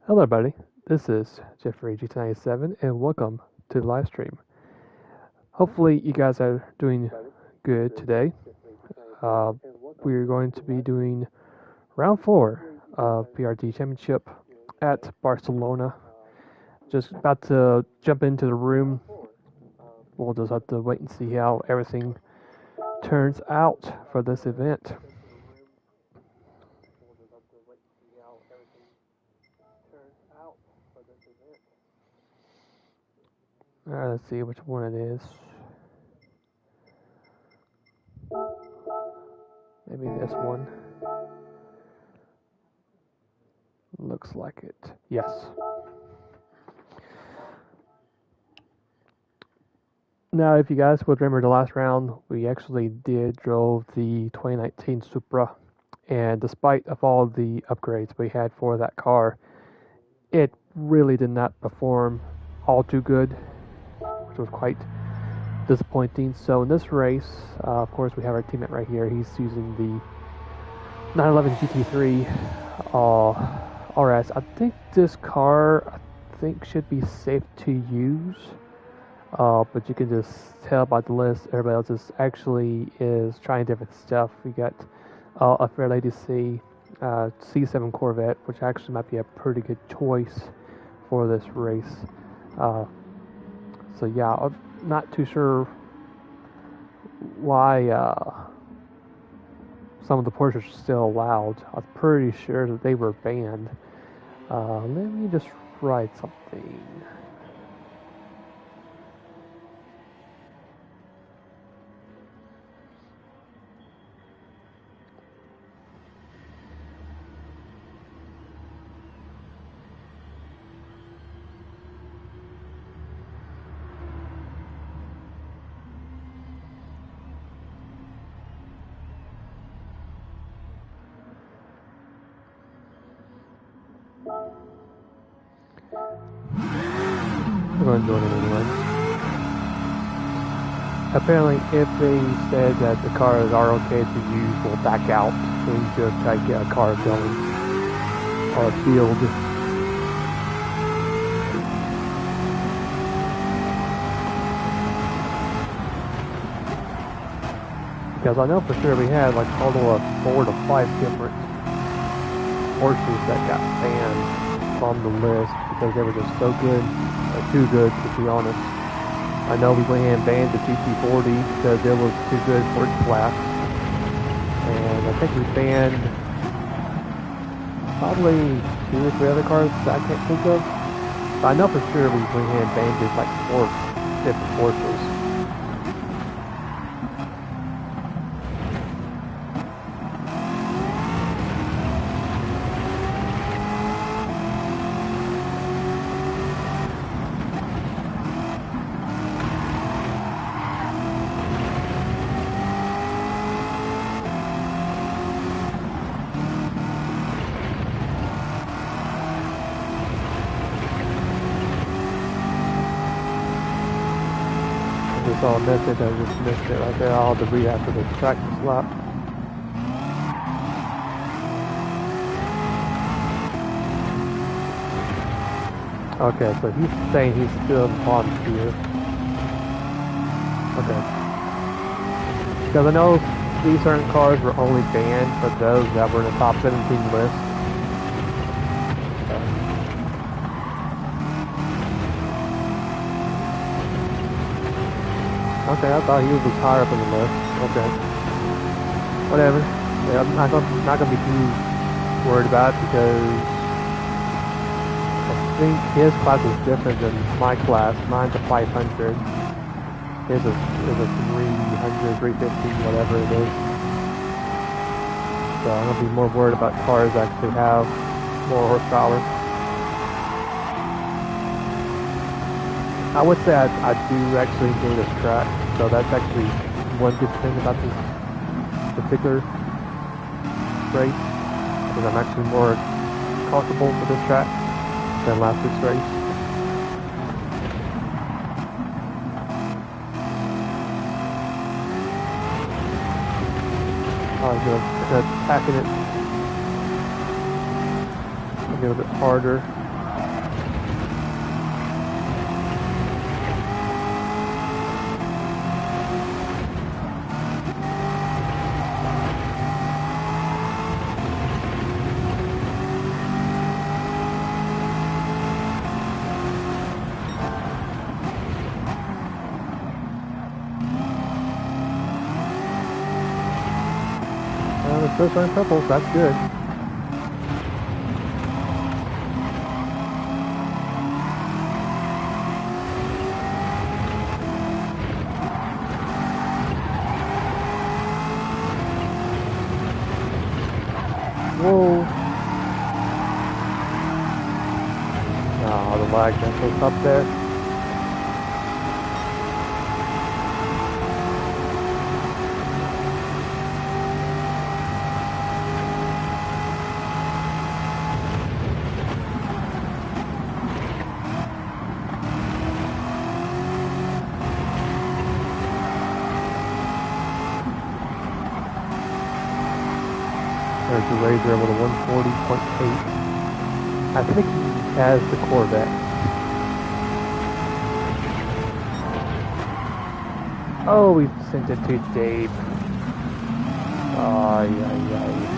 Hello everybody, this is Jeffrey GT7 and welcome to the live stream. Hopefully you guys are doing good today. Uh, we're going to be doing round 4 of PRT Championship at Barcelona. Just about to jump into the room. We'll just have to wait and see how everything turns out for this event. Alright, let's see which one it is. Maybe this one. Looks like it. Yes. Now, if you guys would remember the last round, we actually drove the 2019 Supra, and despite of all the upgrades we had for that car, it really did not perform all too good, which was quite disappointing. So in this race, of course, we have our teammate right here. He's using the 911 GT3 RS. I think this car, should be safe to use. But you can just tell by the list, everybody else actually is trying different stuff. We got a Fair Lady C7 Corvette, which actually might be a pretty good choice for this race. So yeah, I'm not too sure why some of the Porsches are still allowed. I was pretty sure that they were banned. Let me just write something. We're going to join it anyway. Apparently, if they said that the cars are okay to use, we'll back out and just try to get a car going or a field. Because I know for sure we had like a total of 4 to 5 different horses that got banned from the list because they were just so good, or too good to be honest. I know we went ahead and banned the GT40 because it was too good for its class. And I think we banned probably 2 or 3 other cars that I can't think of. But I know for sure we went ahead and banned it like 4 different horses. I saw a message, I just missed it right there. I'll have to read after the practice lap. Okay, so he's saying he's still on here. Okay. Because I know these certain cars were only banned for those that were in the top 17 list. Okay, I thought he was higher up in the list. Okay. Whatever. Yeah, I'm not gonna be too worried about it because I think his class is different than my class. Mine's a 500. His is a 300, 350, whatever it is. So I'm gonna be more worried about cars that actually have more horsepower. I would say I do actually enjoy this track, so that's actually one good thing about this particular race, because I'm actually more comfortable with this track than last week's race. I'm gonna attacking it a little bit harder. Still showing purple, so that's good. Whoa. Ah, the lag just up there. There's the Razor with a 140.8. I think he has the Corvette. Oh, we sent it to Dave. Ay, ay, ay.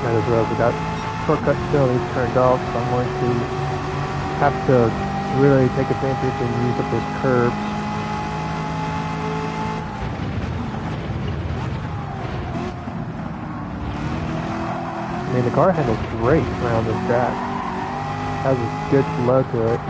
Might as well, we got shortcut penalties turned off, so I'm going to have to really take advantage and use up those curbs. I mean, the car handles great around this track. Has a good flow to it.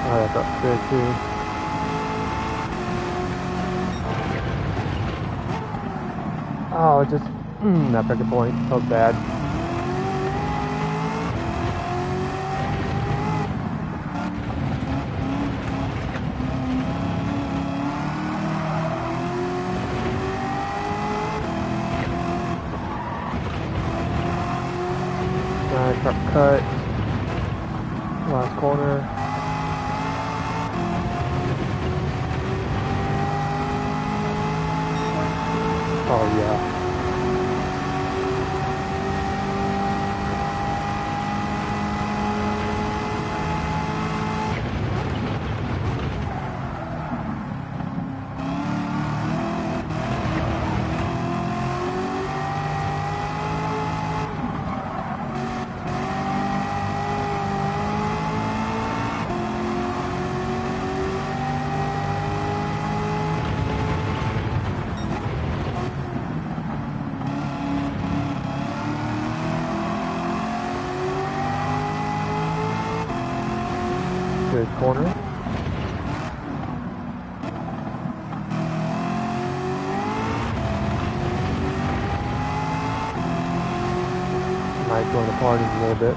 Oh, that's up good too. Oh, it just, that breaker point, that was bad. Nice, sharp cut. Last corner. Oh yeah. Good corner. Might join the party a little bit.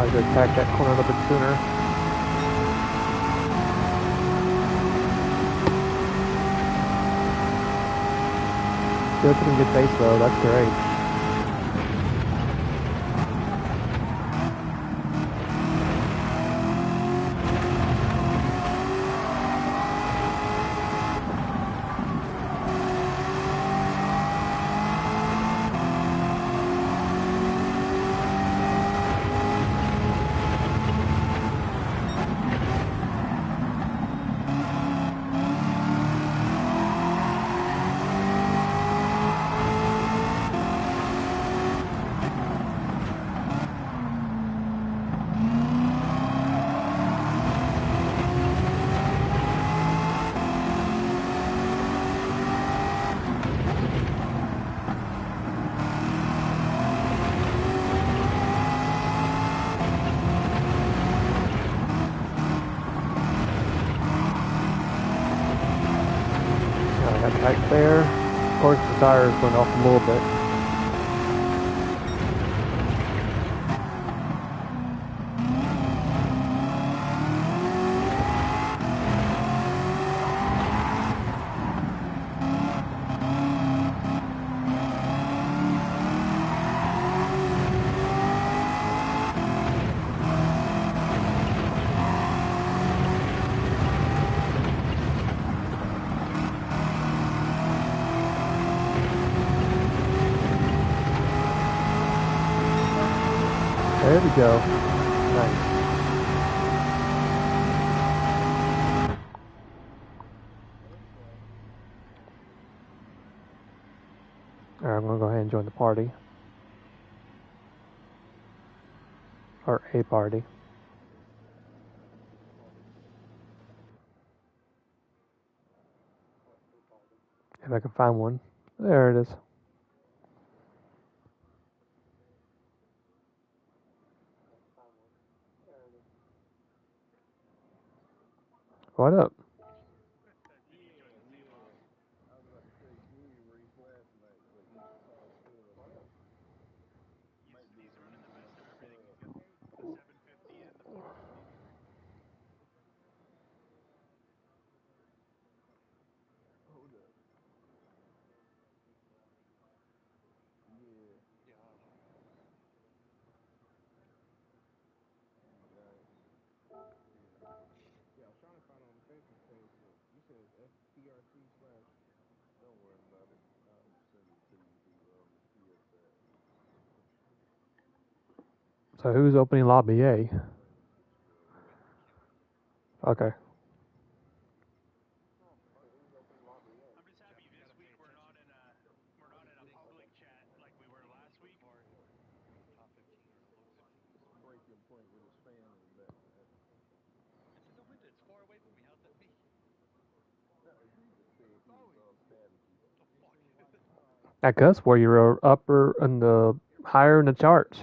Might have to attack that corner a little bit sooner. Still getting good pace though, that's great. Right there. Of course, the tires went off a little bit. There we go. Nice. Alright, I'm going to go ahead and join the party. Or a party. If I can find one. There it is. What up? So who's opening lobby A? Okay. I guess where you're upper in the higher in the charts.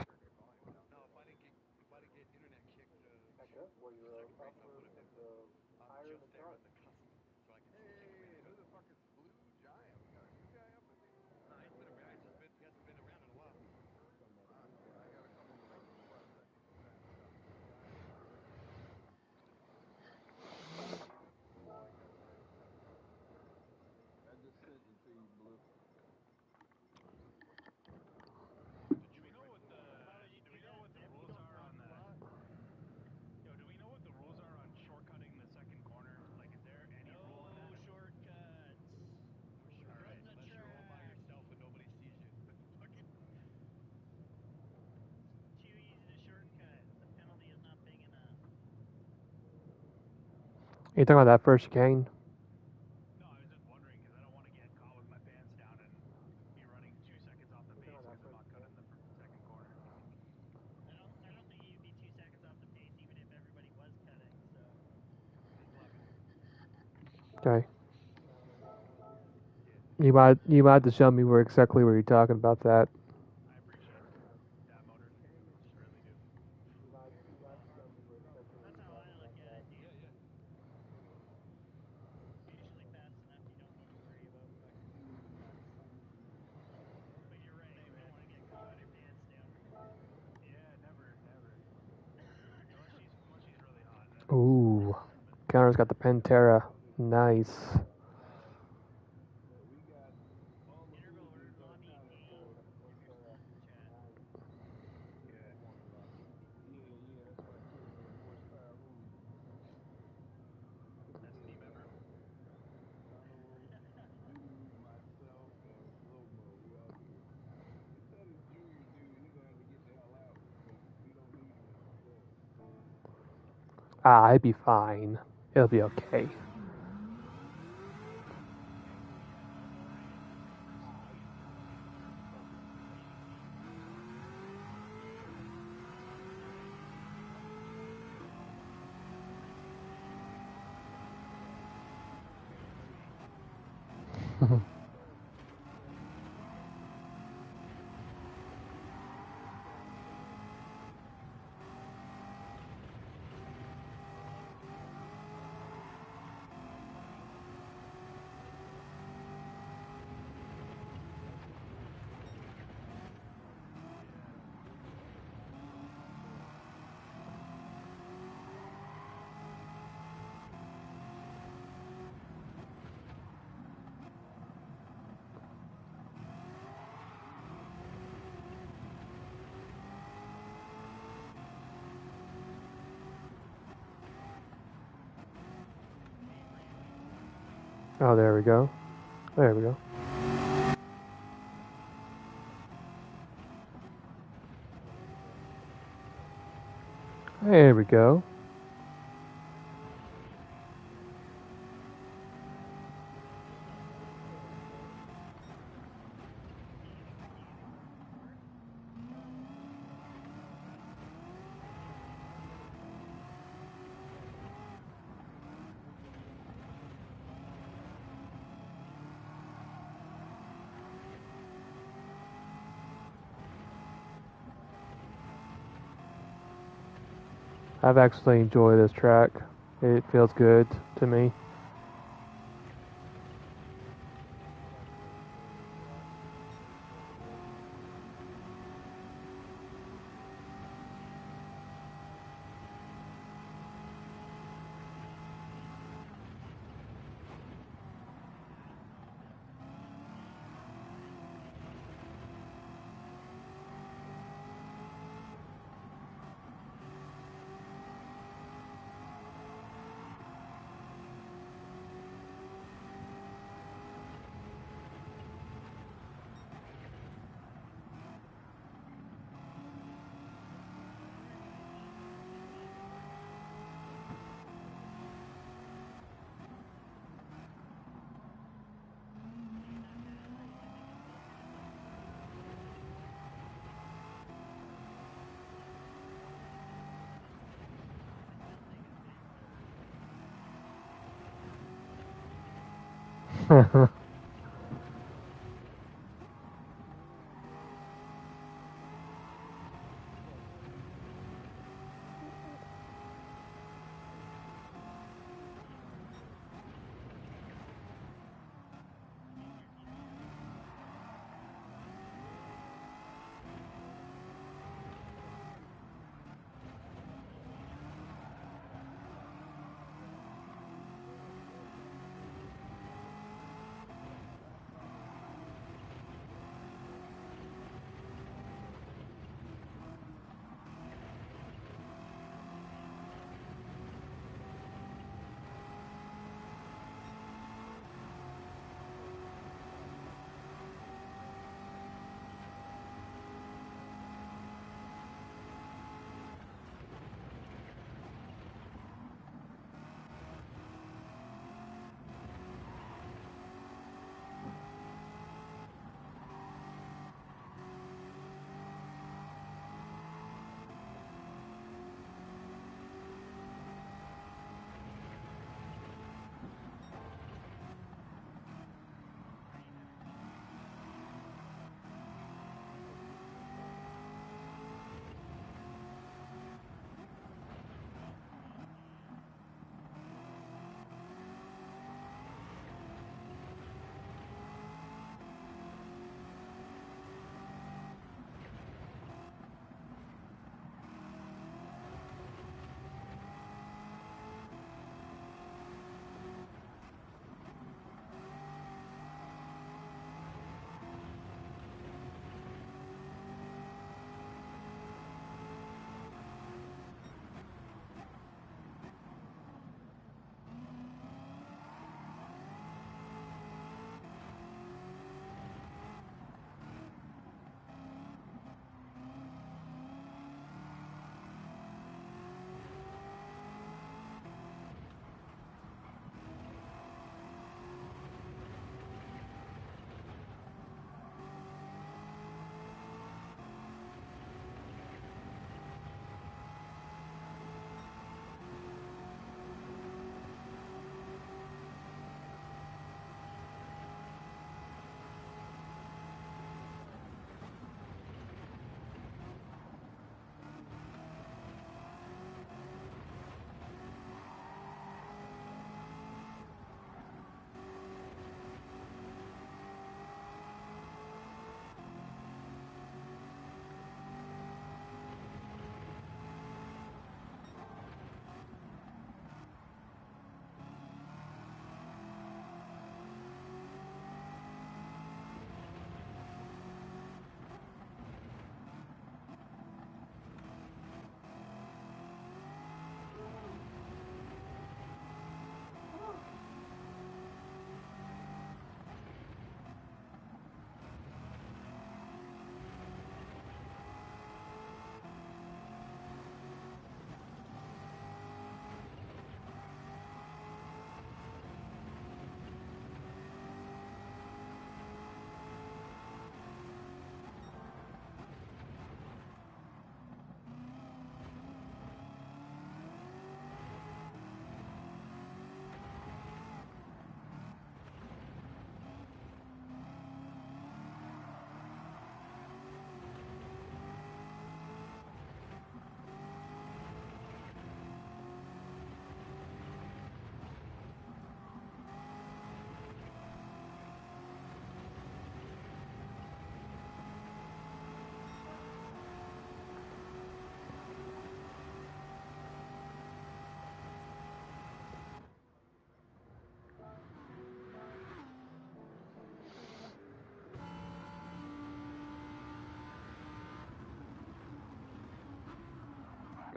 You talking about that first chicane? Okay. You might have to show me where exactly where you're talking about that. Connor's got the Pantera. Nice. Ah, it'd be fine. It'll be okay. Oh, there we go. There we go. There we go. I've actually enjoyed this track. It feels good to me.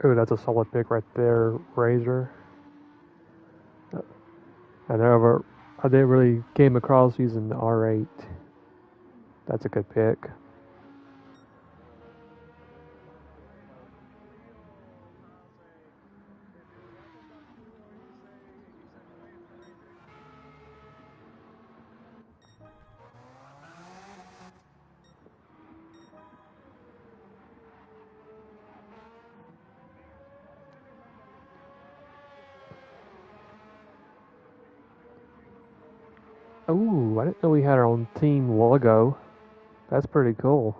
Ooh, that's a solid pick right there, Razor. I didn't really came across using the R8. That's a good pick. Ooh, I didn't know we had our own team logo. That's pretty cool.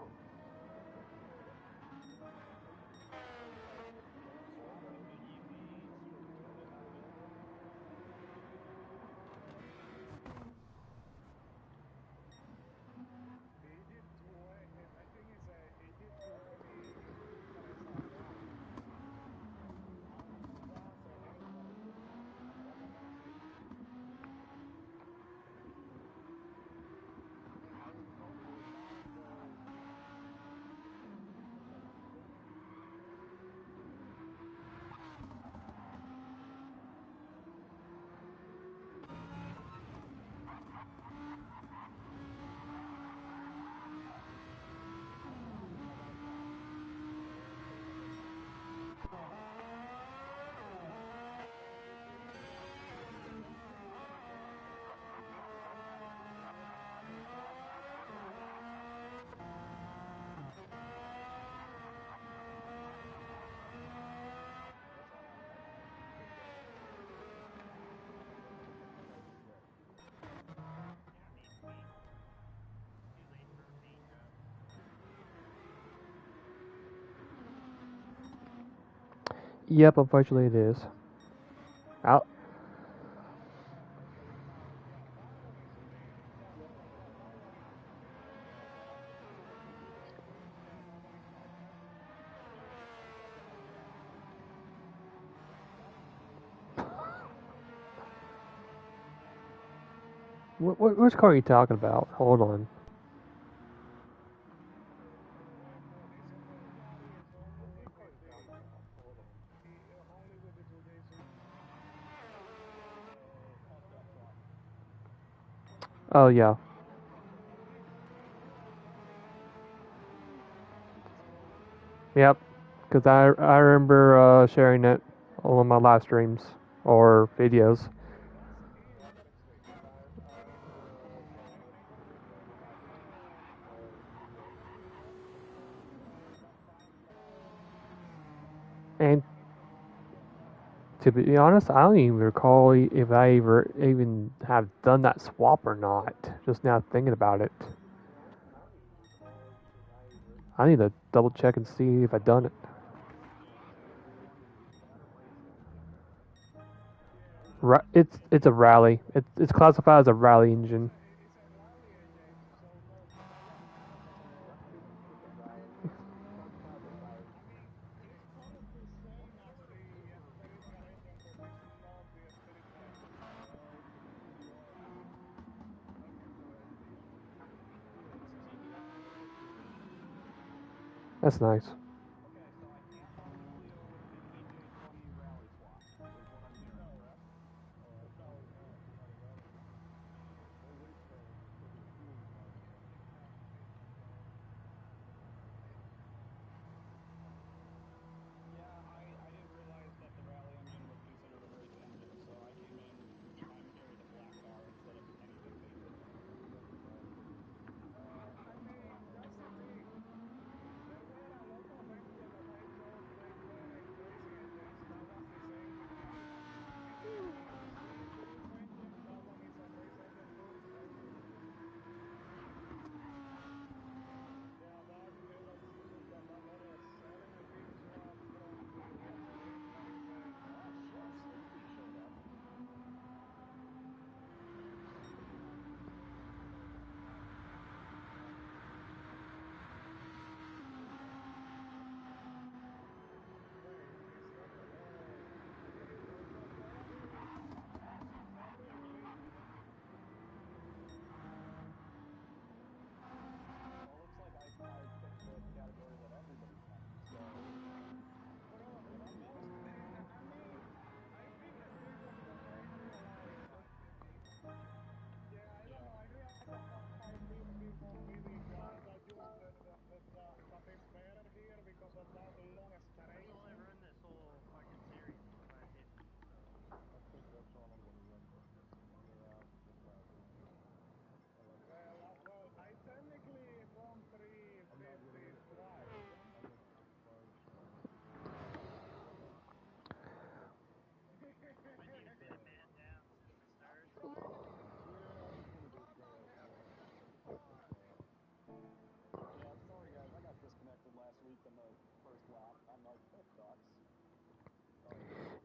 Yep, unfortunately it is. Out. Which car are you talking about? Hold on. Oh yeah. Yep. Because I remember sharing it on my live streams or videos. And to be honest, I don't even recall if I ever even have done that swap or not. Just now thinking about it. I need to double check and see if I've done it. It's a rally. It's classified as a rally engine. That's nice.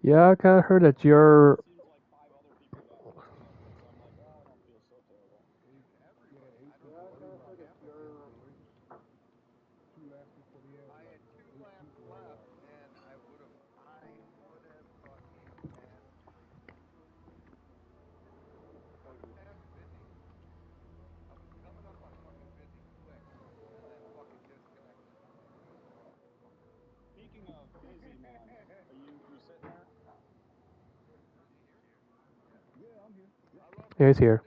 Yeah, I kind of heard that you're. Yeah, he's here.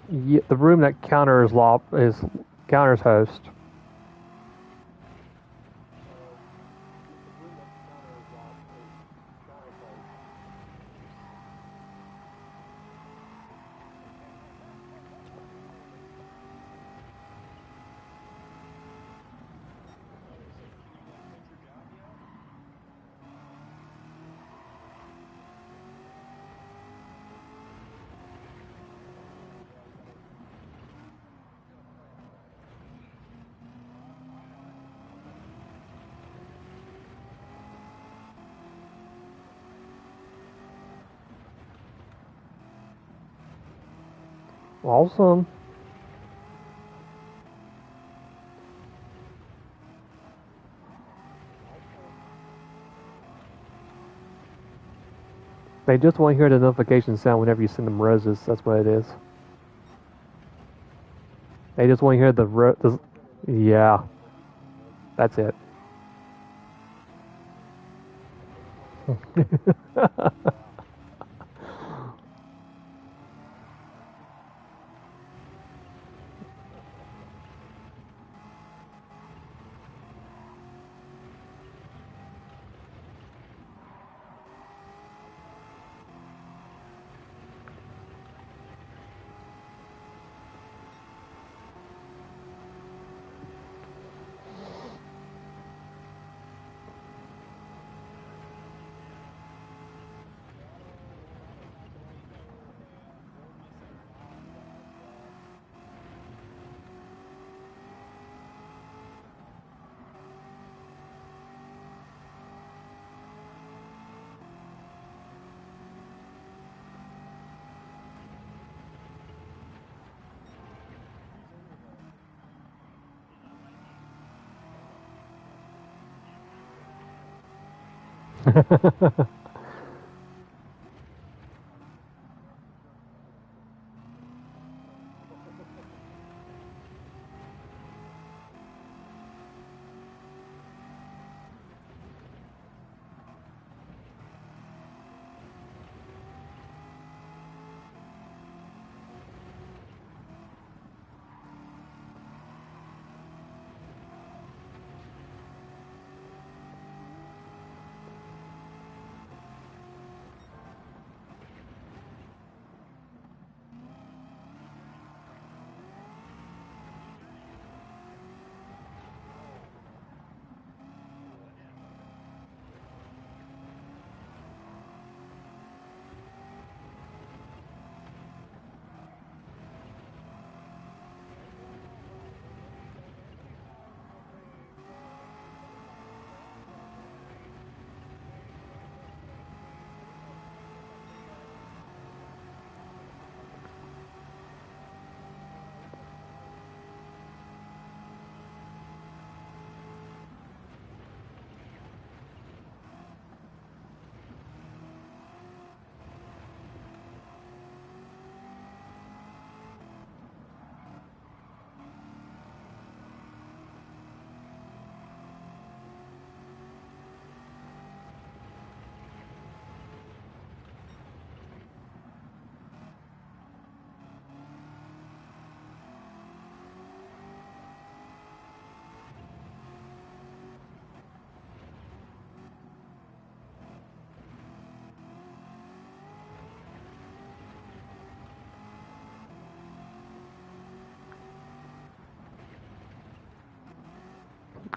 Yeah, the room that counters counters host. Awesome. They just want to hear the notification sound whenever you send them roses. That's what it is. They just want to hear yeah, that's it.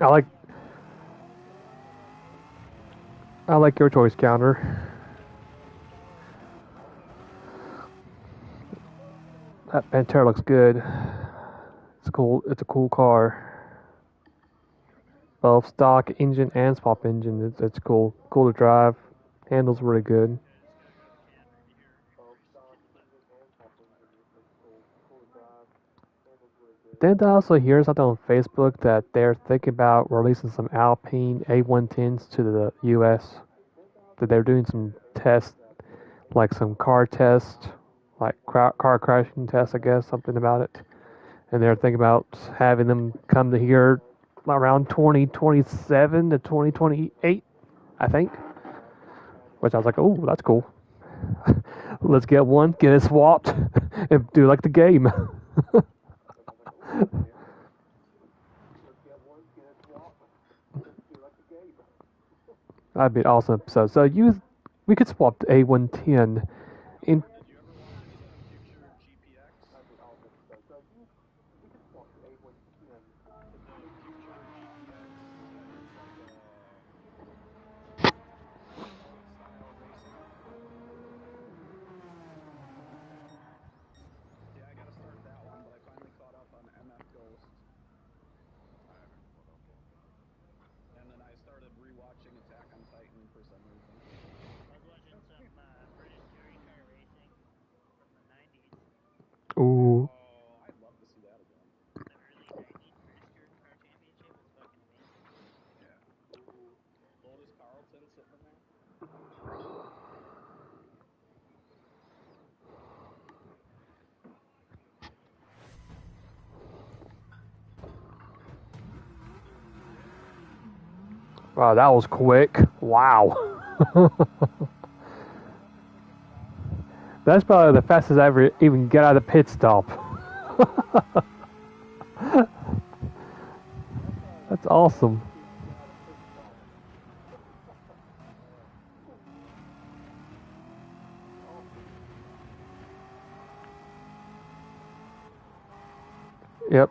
I like I like your choice, counter. That Pantera looks good. It's cool. It's a cool car. Both stock engine and swap engine. It's cool. Cool to drive. Handles really good. Didn't I also hear something on Facebook that they're thinking about releasing some Alpine A110s to the U.S. That they're doing some tests, like some car tests, like car crashing tests, I guess, something about it. And they're thinking about having them come to here around 2027 to 2028, I think. Which I was like, oh, that's cool. Let's get one, get it swapped, and do like the game. That'd be an awesome episode. So we could swap the A110 in. Ooh, wow, that was quick. Wow. That's probably the fastest I ever even get out of the pit stop. That's awesome. Yep.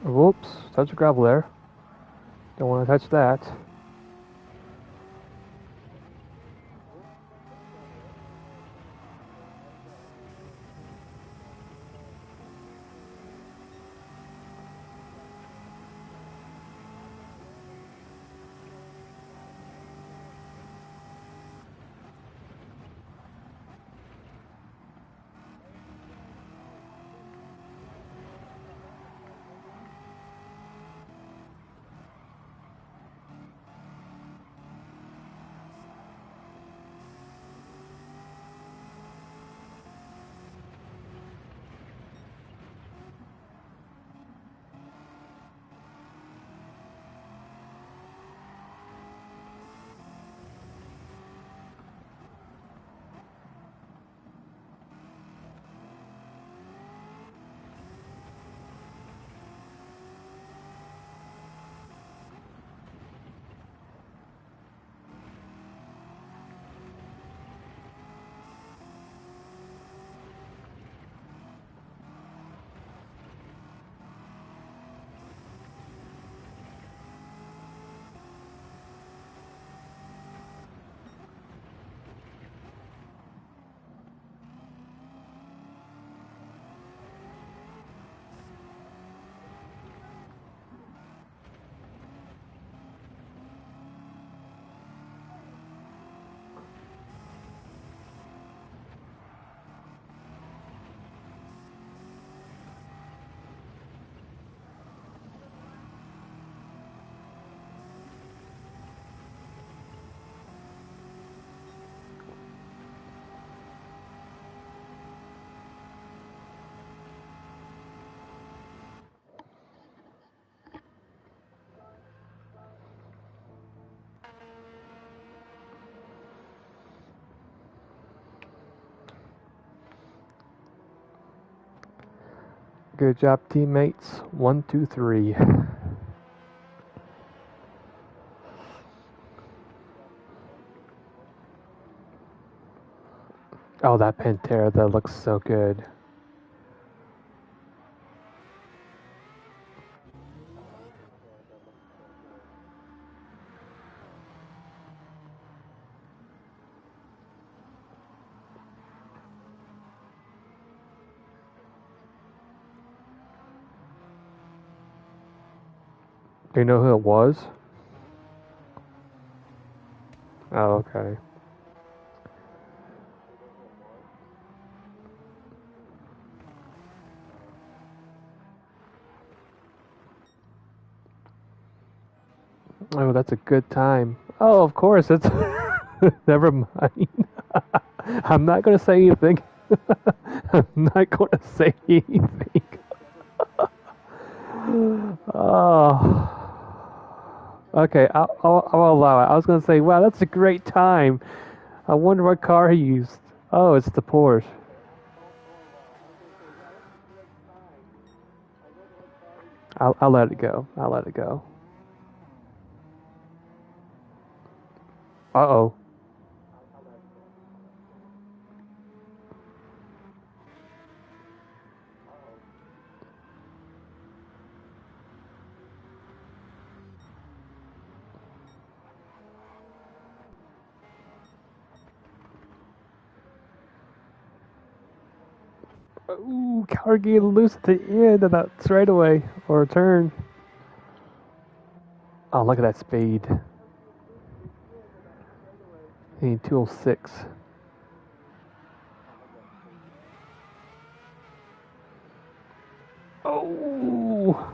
Whoops, touch the gravel there. Don't want to touch that. Good job, teammates. 1, 2, 3. Oh, that Pantera, that looks so good. Do you know who it was? Oh, okay. Oh, that's a good time. Oh, of course, it's... Never mind. I'm not going to say anything. I'm not going to say anything. Oh. Okay, I'll allow it. I was going to say, wow, that's a great time. I wonder what car he used. Oh, it's the Porsche. I'll let it go. I'll let it go. Uh-oh. Ooh, car getting loose at the end of that straightaway or turn. Oh, look at that speed. I need 206. Oh.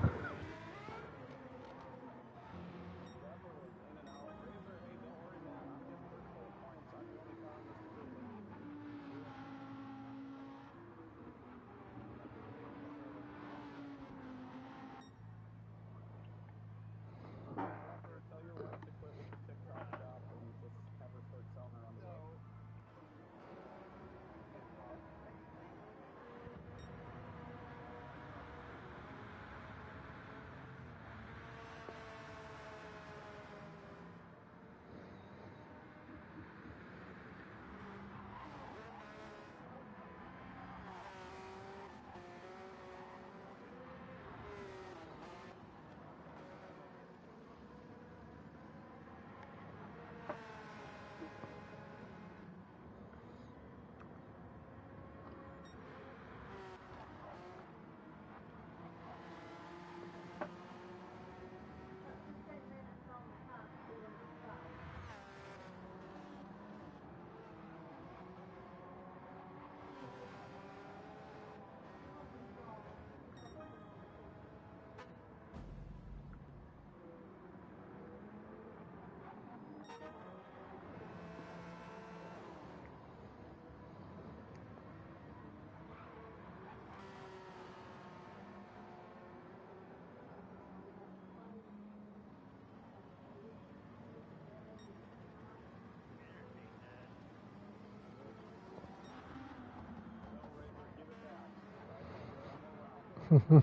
Man,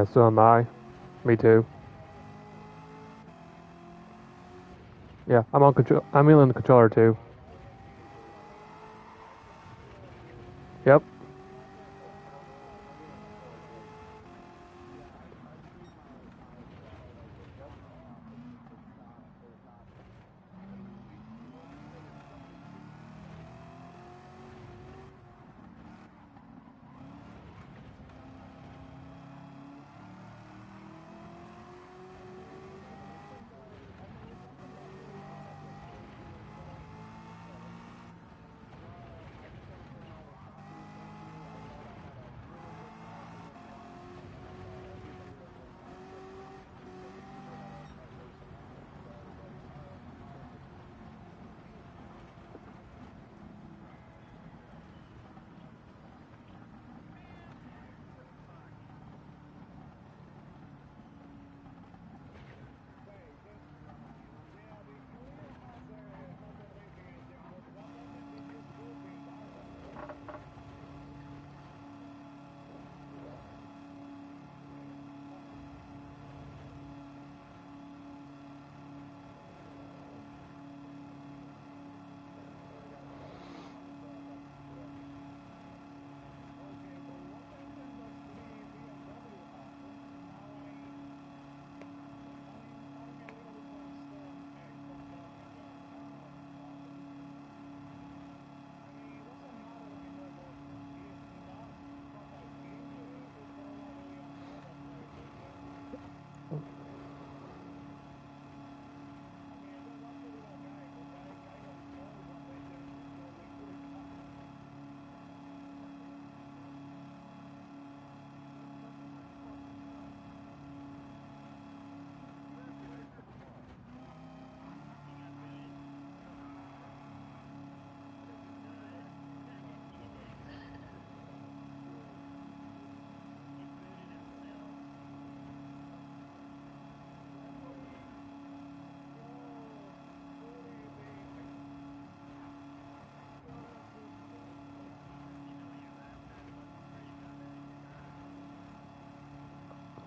so am I. Me too. Yeah, I'm on control. I'm in the controller too. Yep.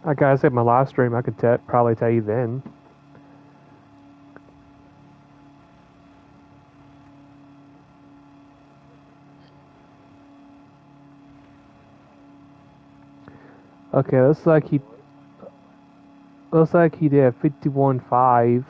Like I said, my live stream, I could probably tell you then. Okay, looks like he did 51.5.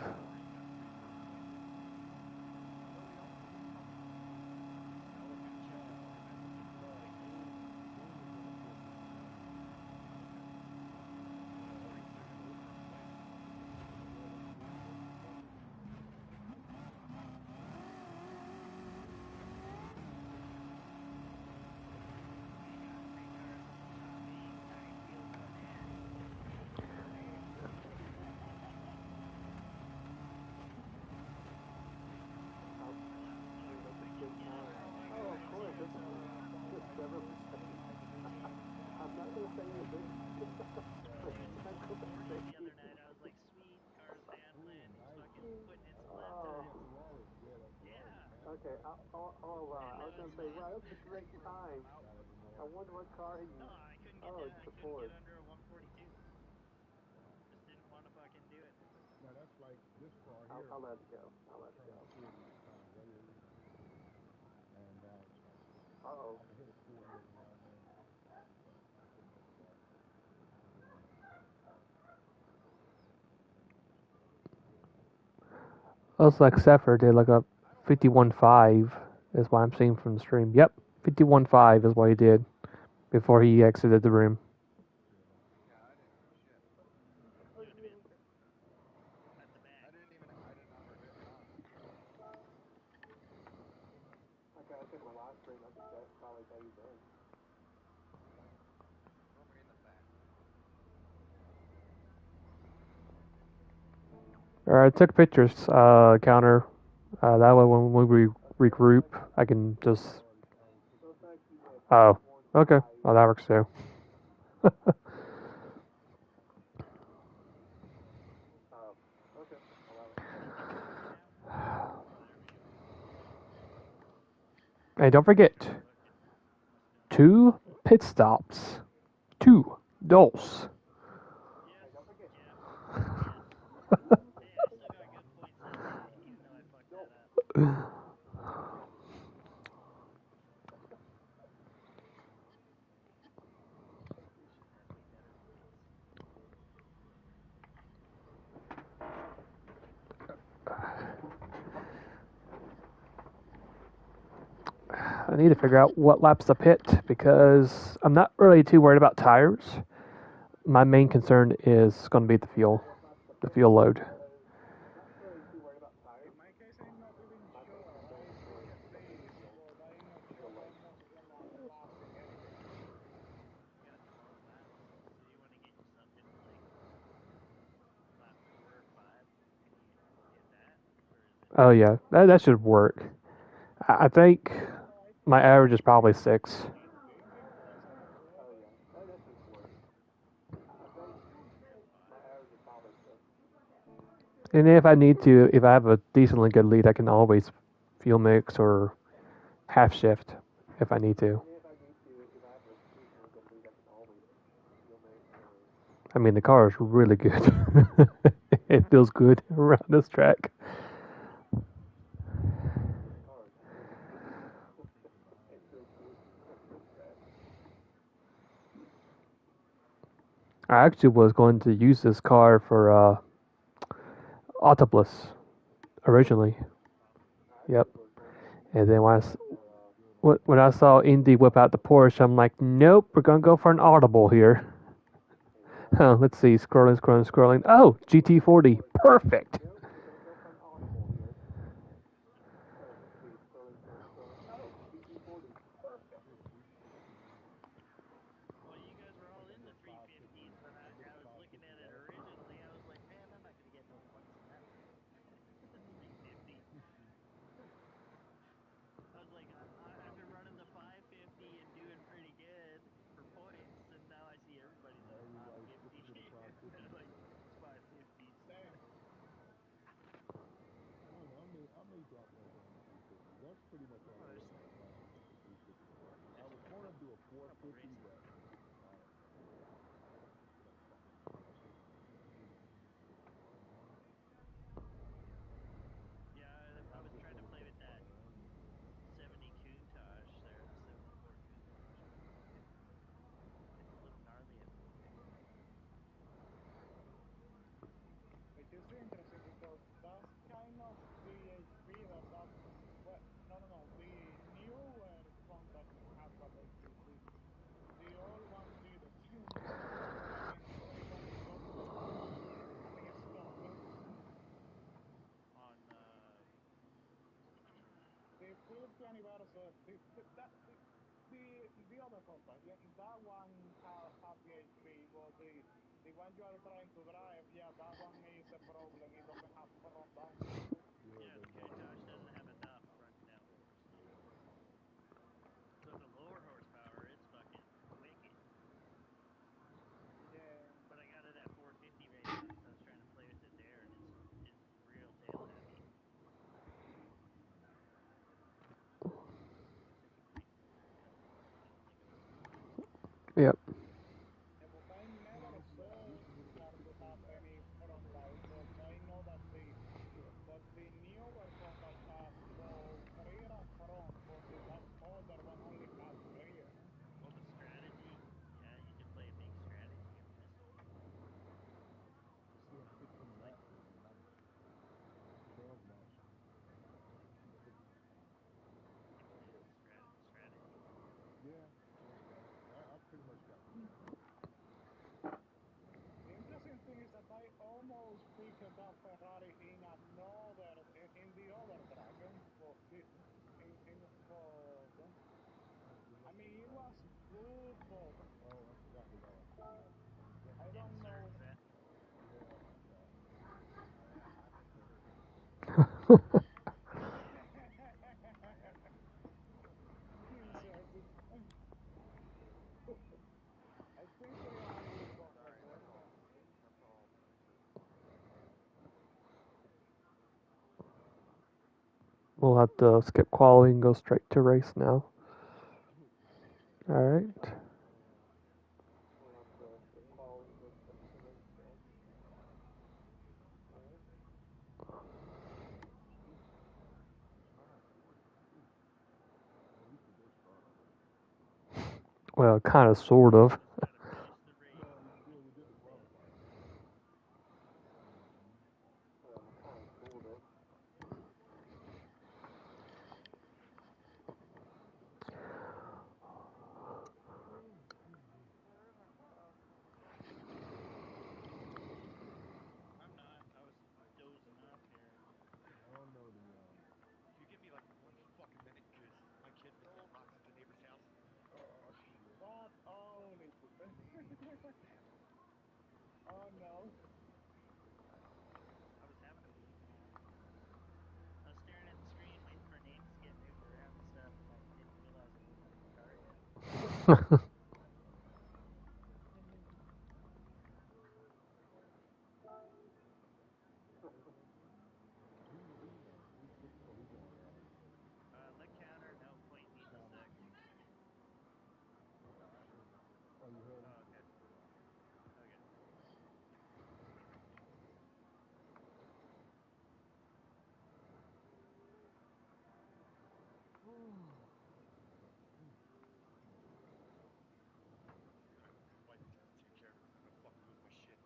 Oh, wow. I was going to say, wow, that's a great time. I wonder what car he used. I couldn't get Oh, down. it's I the couldn't Ford. get under a 142. Just didn't want to fucking do it. Now that's like this car here. I'll let it go. I'll let it go. And Uh-oh. I hit a 40 around there. Looks like Zephyr did like a 51.5 is what I'm seeing from the stream. Yep, 51.5 is what he did before he exited the room. Could have been at the back. I didn't ever hit mine. Okay, I think my live stream, I think that's probably how you did. Normally in the back. Alright, I took pictures, counter. That way when we regroup, I can just... Oh, okay. Oh, that works too. Hey, don't forget, 2 pit stops. 2. Dos. Yes. Yeah. Yes. Hey, I still got good points that day, even though I fucked that up. We should have way better points. I need to figure out what laps the pit because I'm not really too worried about tires. My main concern is going to be the fuel load. In my case, I'm not even sure. I can say this, but I'm not sure how much laps in anything. You got 12 laps, so you want to get yourself into like lap 4 or 5. Can you get that, or is it? Oh yeah, that should work. I think my average is probably 6. Engine wise, I'm not sure, but Yeah, 5. And if I need to, if I have a decently good lead, I can always fuel mix or half shift if I need to. I mean, the car is really good. It feels good around this track. I actually was going to use this car for Autobus originally. Yep. And then when I saw Indy whip out the Porsche, I'm like, nope, we're gonna go for an Audible here. Let's see, scrolling. Oh, GT40, perfect. Well, you guys were all in the 350s when I was looking at it originally. I was like, man, I'm not gonna get no points in that thing. The 350. I was like, I've been running the 550 and doing pretty good for points, and now I see everybody's at a 550. They're like, it's 550s. same. I may drop that down to 350. That's pretty much all I Oh, run on the class is the 350 stuff. I there's was a going couple, to do a couple 450, races. but I don't know. That's fine. Yeah, I was trying to play with that 70 Countach there, the 74 Countach. It looked gnarly at 450. Which is interesting because that's kind of the HP that well, no. The newer contacts have that HP. The old ones didn't. I mean, when it comes to turbo, I think it's stronger. On, The Philips Universal, the other contact, yeah, that one have the HP, but the one you are trying to drive, yeah, that one is a problem. It doesn't have front downforce. yeah, the Countach doesn't have enough front downforce. So the lower horsepower, it's fucking wicked. Yeah, But I got it at 450 right now because I was trying to play with it there, and it's real tail heavy. I think they are in Sorry, comfortable. that's all. That's all. We'll have to skip quality and go straight to race now. Alright. Well, kind of, sort of. Gotta finish the race. I'm not. I was dozing off here. Can you give me like 1 fucking minute? Cause my kid missed that box at the neighbor's house. Oh shit. What? Oh, oh no. I was having a beep on. I was staring at the screen, waiting for names to get moved around and stuff, and I didn't realize I wasn't in the car yet. Leg counter, no, point me in a sec. Oh, okay. Okay. Wife just has to take care of it, 'cause I'm gonna fucking lose my shit.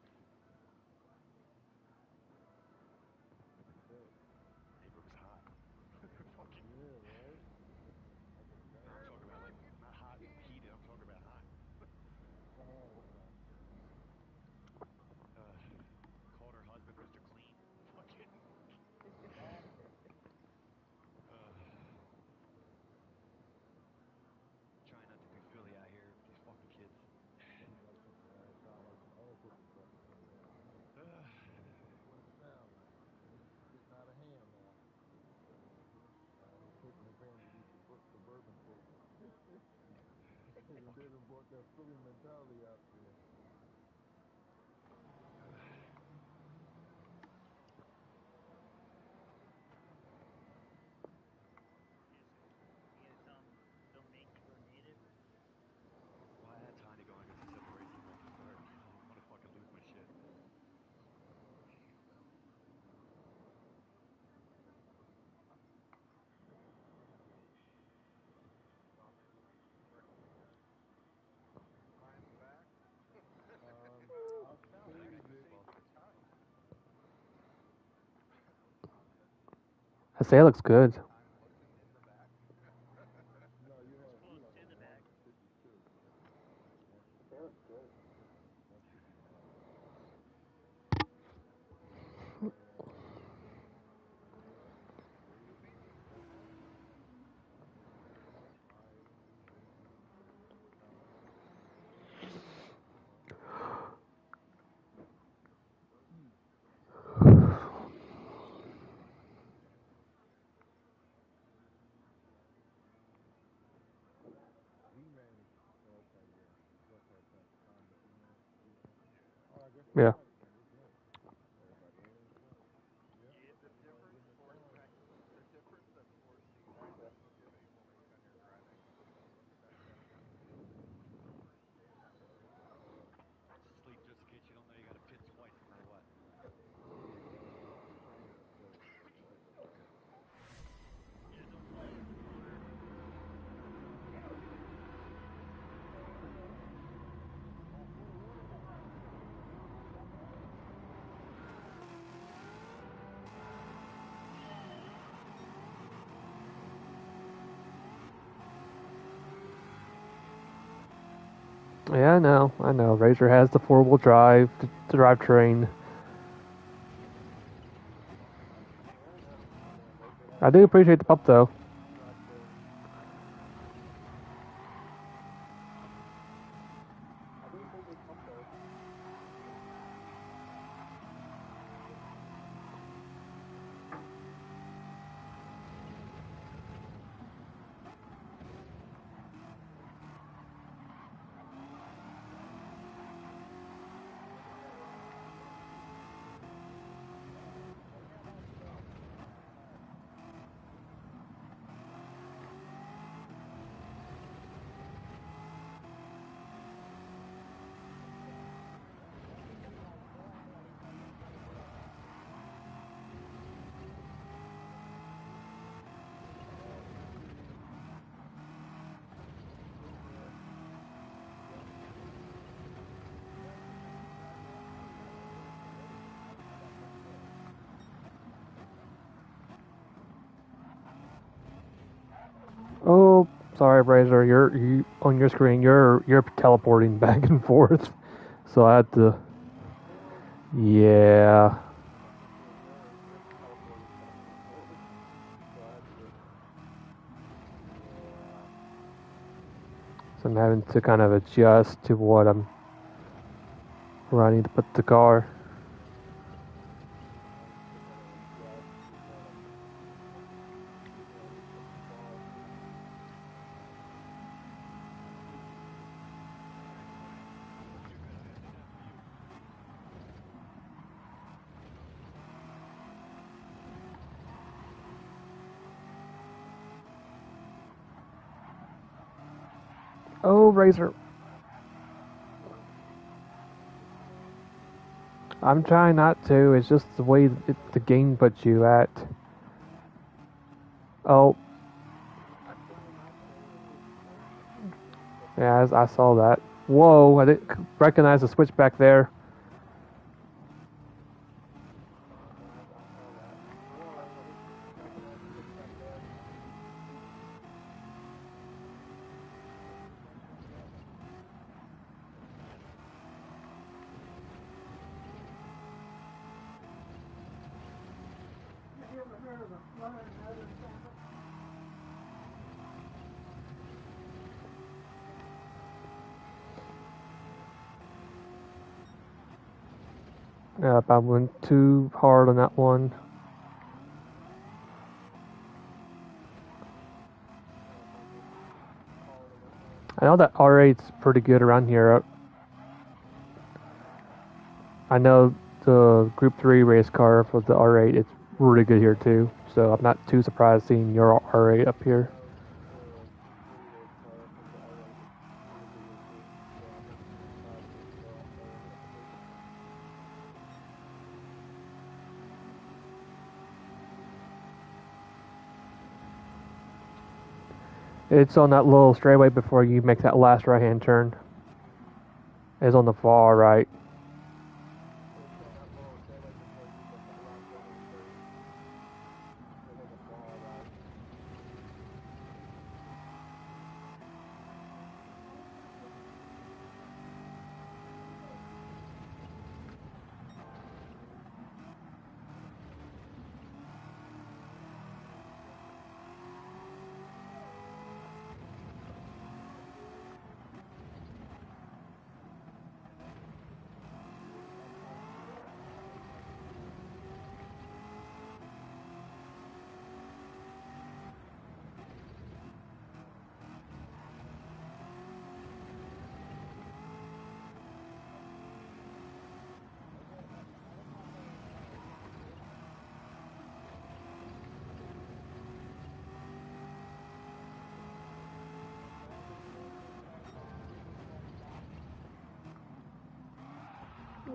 Neighbor was hot. Fucking. No, I'm talking about like not hot heated. I'm talking about hot. Called her husband Mr. Clean. Fucking. Trying not to be Philly out here with these fucking kids. You gonna tell him don't make you go native? Well, I had Tanya going. I guess I set the racing off to start. I didn't want to fucking lose my shit. I say it looks good. It's close to the back. Yeah. Just sleep just in case you don't know you got to pit twice no matter what. Yeah, don't fall in the corner. Yeah, I know. I know. Razor has the four-wheel drive, the drivetrain. I do appreciate the pump, though. Sorry, Razor. You on your screen. You're teleporting back and forth. So I had to. Yeah. So I'm having to kind of adjust to where I need to put the car. You're good. I got the gas for you. Oh, Razor. I'm trying not to. It's just the way the game puts you at. Oh. Yeah, I saw that. Whoa, I didn't recognize the switch back there. Yep, I went too hard on that one. I know that R8's pretty good around here. I know the Group 3 race car for the R8 is really good here too. So I'm not too surprised seeing your R8 up here. It's on that little straightaway before you make that last right-hand turn. It's on the far right.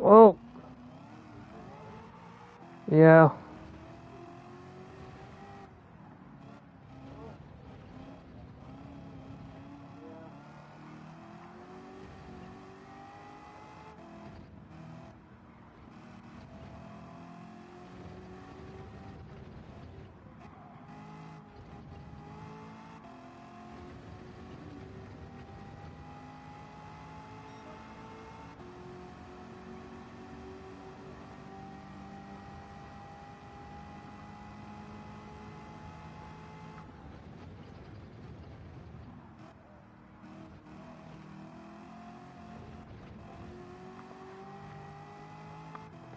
Oh, yeah.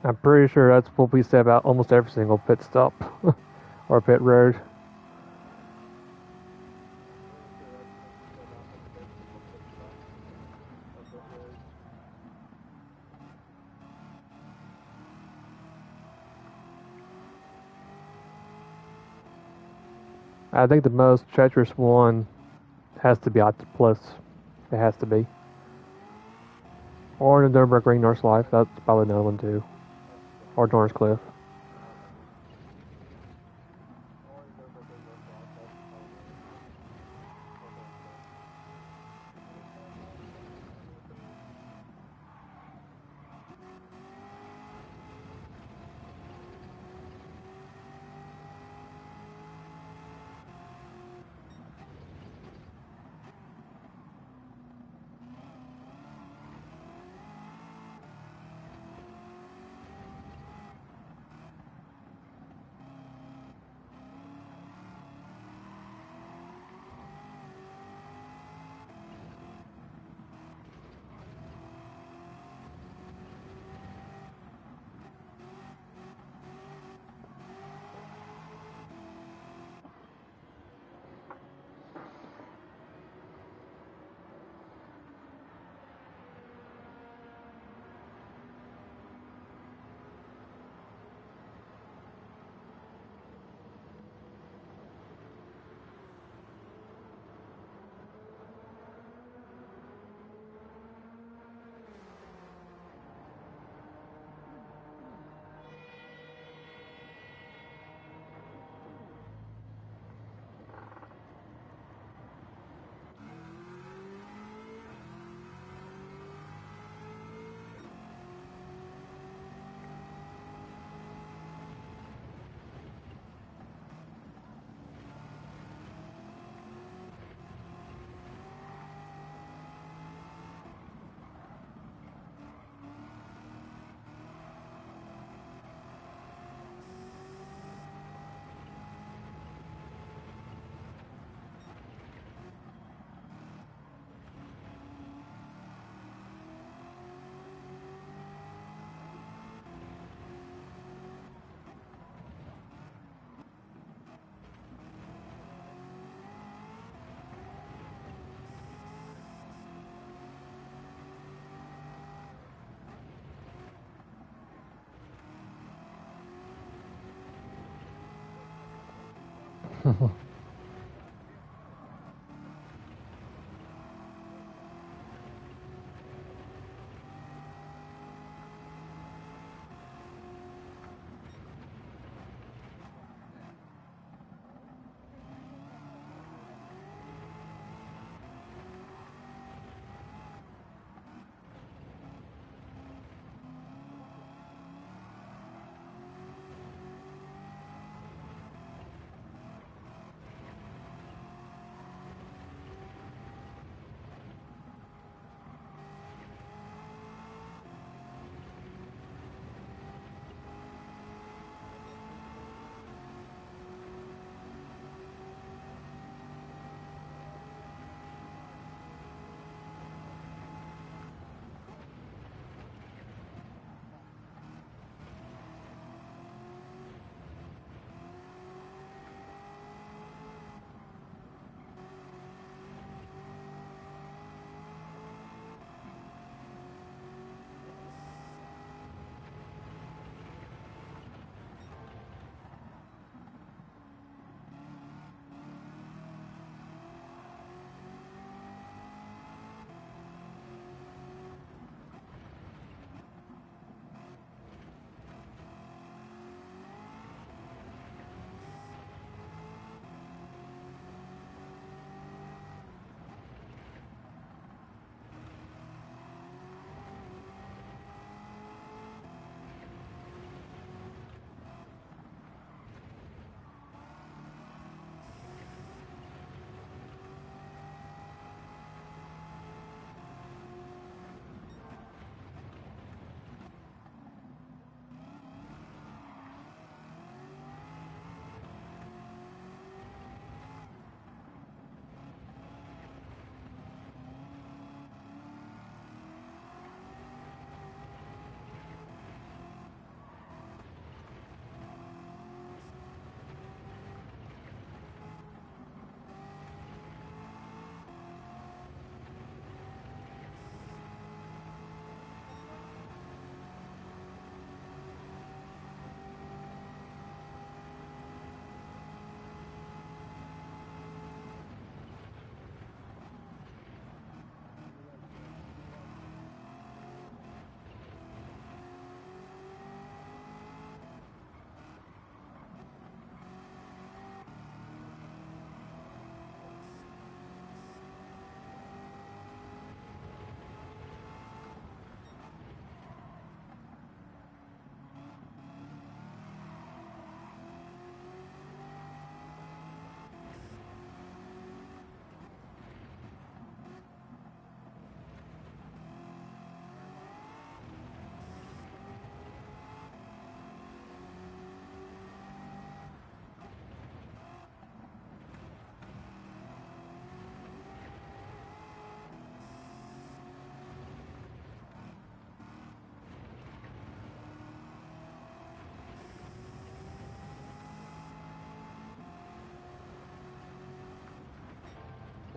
I'm pretty sure that's what we say about almost every single pit stop or pit road. I think the most treacherous one has to be Octopus. It has to be. Or the Nürburgring North Life. That's probably another one too. Or Norris Cliff.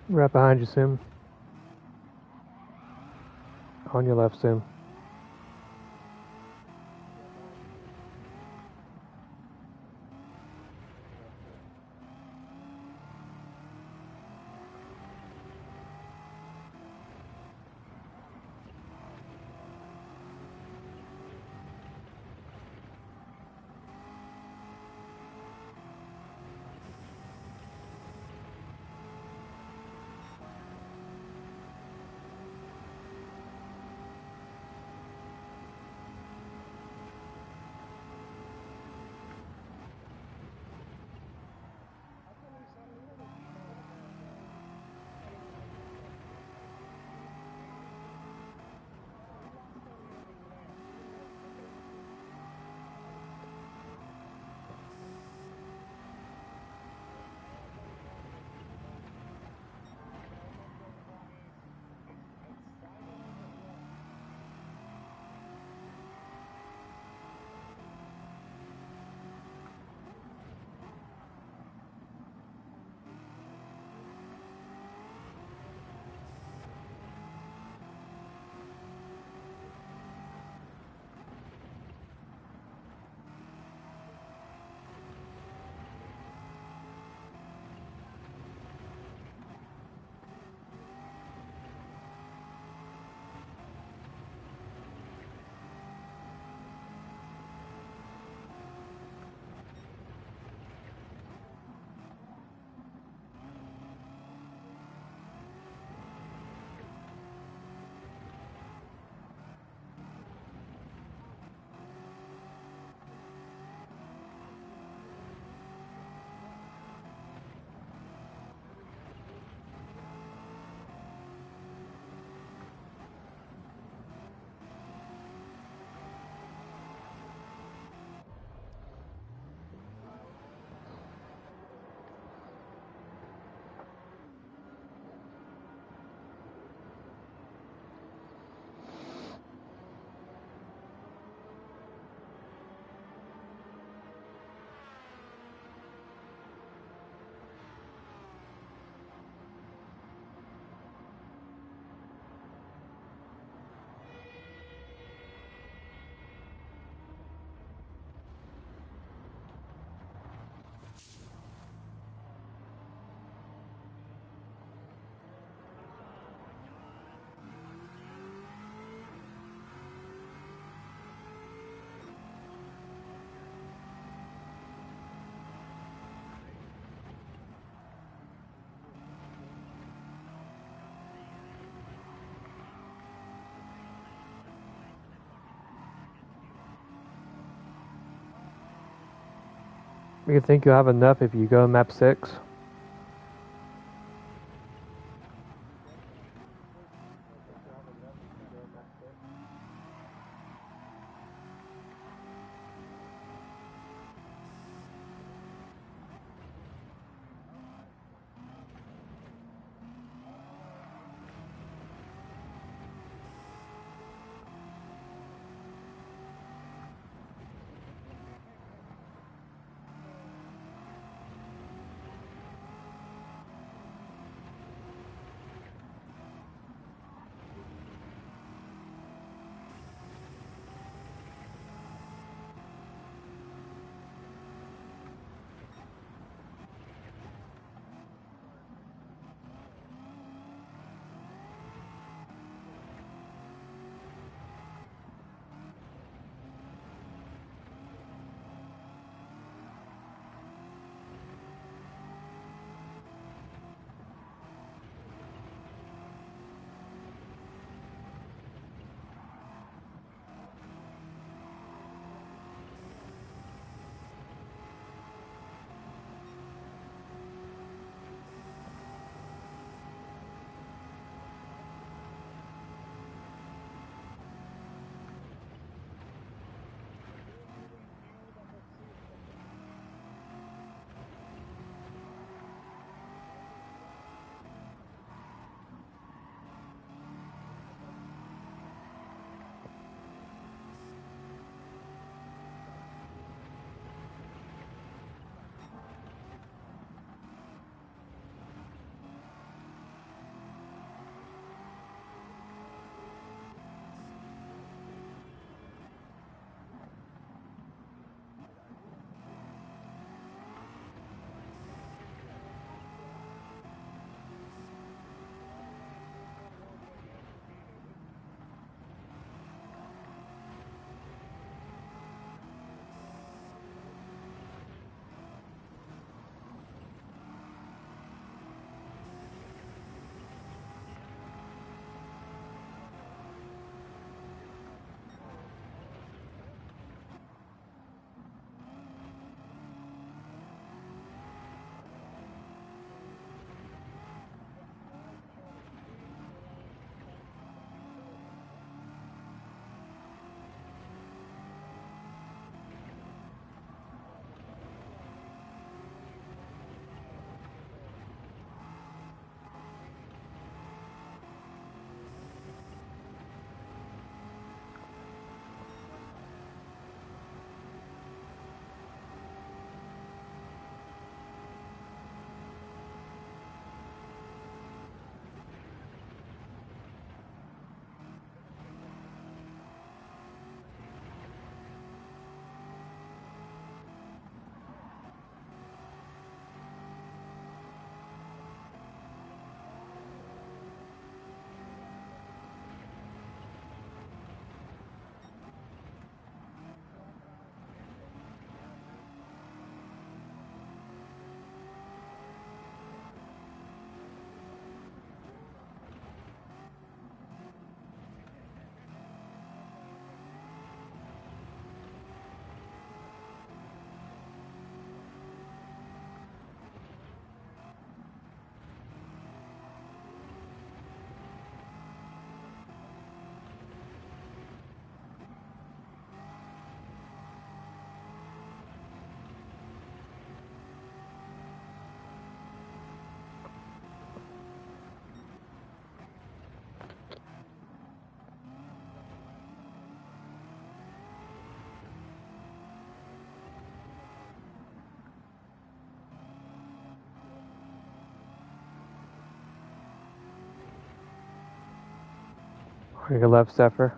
Right behind you, Sim. On your left, Sim. You think you'll have enough if you go map 6? On your left, Zephyr.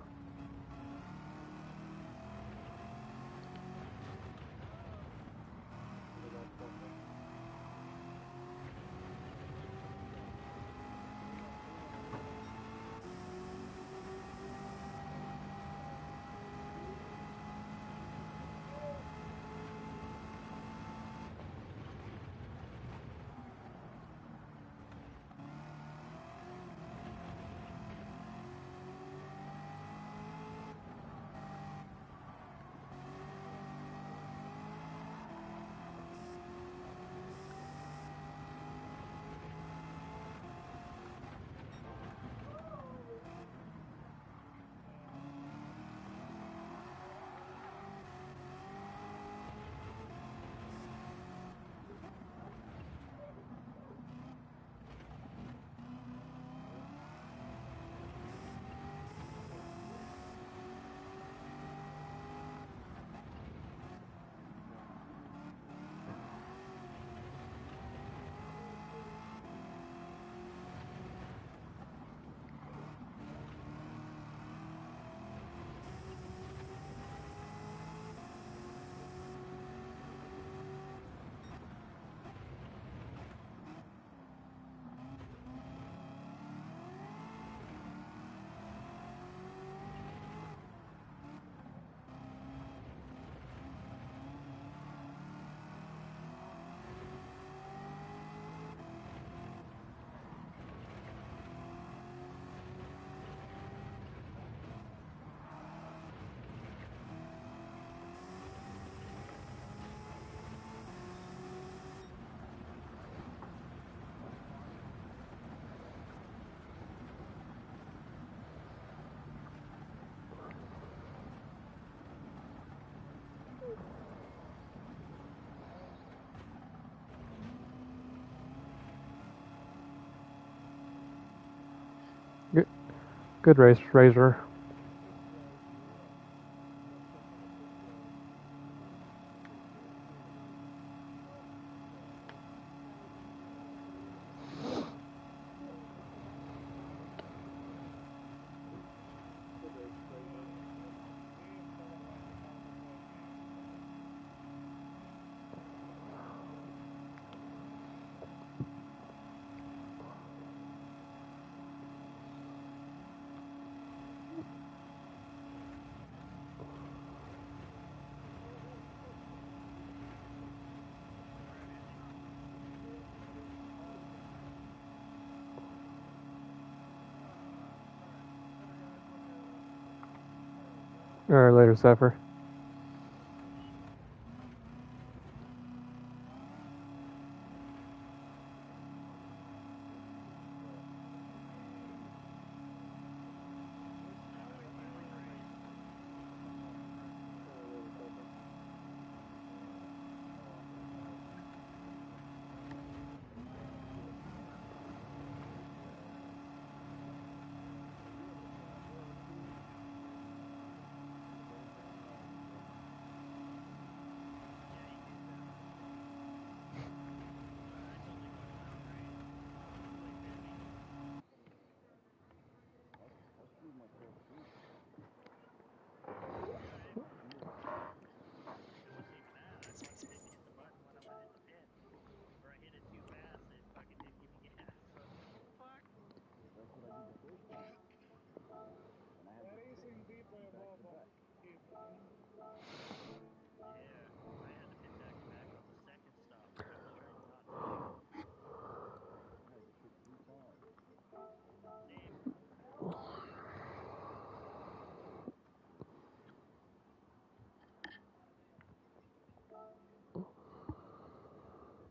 Good race, Razor. Alright, later, Zephyr. It wasn't even that. I fucking didn't hit the button when I went in the pit. Or I hit it too fast and it fucking didn't give me gas. So I was like, what the fuck? That is indeed the above of P13. Yeah. I had to pit back to back on the second stop, which I was trying not to do. Same.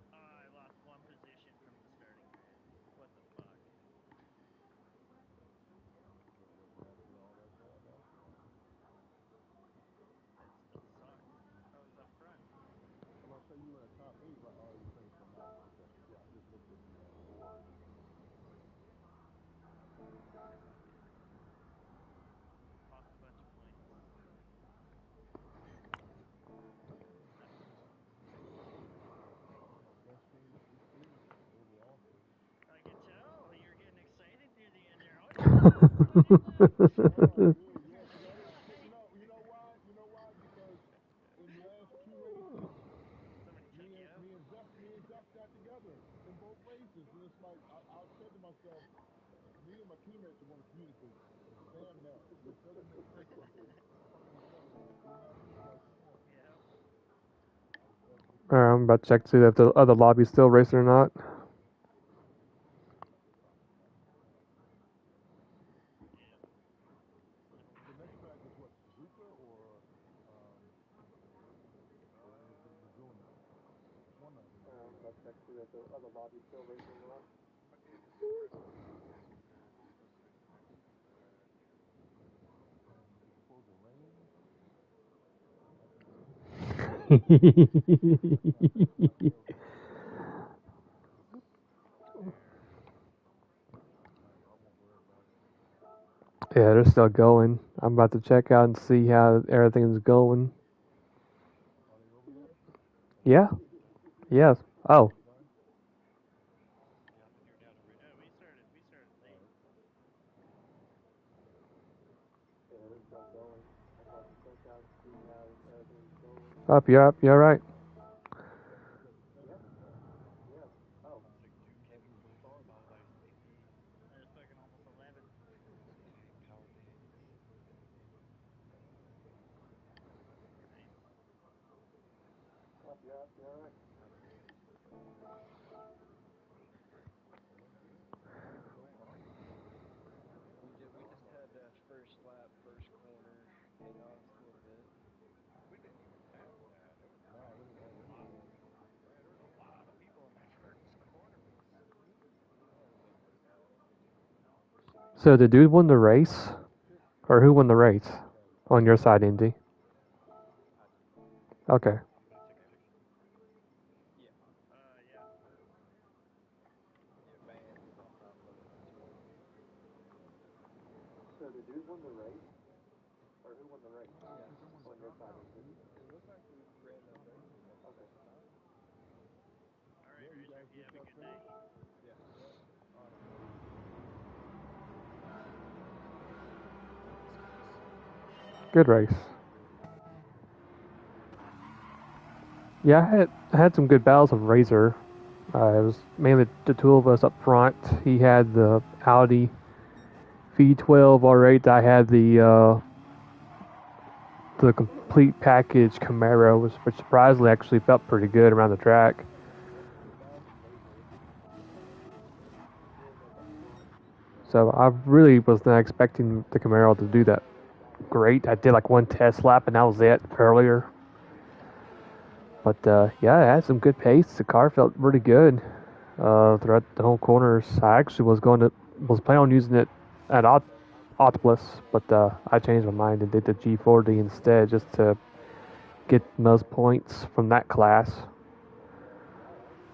I lost one position from the starting grid. What the fuck? That still sucks. I was up front. Lost a bunch of points. I can tell you're getting excited near the end there. Oh yeah, we got 20 left. You know why? You know why? Because in the last two races, Somebody took you out. me and Zeph got together in both races, and it's like I said to myself, me and my teammates want to communicate. Damn that. It doesn't make sense for us to fucking together. You know what I mean? Like, come on. Yep. Alright, I'm about to check to see if the other lobby's still racing or not. Yep. The next track is what, Zuka or Laguna? One of them. I'm about to check to see if the other lobby's still racing or not. It's supposed to rain. Yeah, they're still going. I'm about to check out and see how everything's going. Are they over there? Yeah. Yes. Oh. Yeah, I've been here now already. Yeah, we started late. Yeah, they're still going. I'm about to check out and see how everything's going. Up, you're up. You're right. Yeah. Oh. It's like 2K points followed by Indy. There's fucking almost 11. Okay, power pits. Nice. Up, you're up. You're right. We just had that first lap, first corner, hang on just a little bit. We didn't even pass that. It was a lot. Yeah, there was a lot of people in that first corner. It was smooth. So the dude won the race, or who won the race on your side, Indy? I did. Okay. You gonna take a picture? Yeah. Yeah. Yeah, Vance is on top of it too. So race You have a good GT7. night. Yeah. All right. Good race. Yeah, I had some good battles of Razor. It was mainly the two of us up front. He had the Audi V12 R8. I had the complete package Camaro, which surprisingly actually felt pretty good around the track. So I really was not expecting the Camaro to do that great. I did like one test lap and that was it earlier. But yeah, it had some good pace. The car felt really good throughout the whole corners. I actually was planning on using it at Octopus, but I changed my mind and did the G40 instead just to get most points from that class.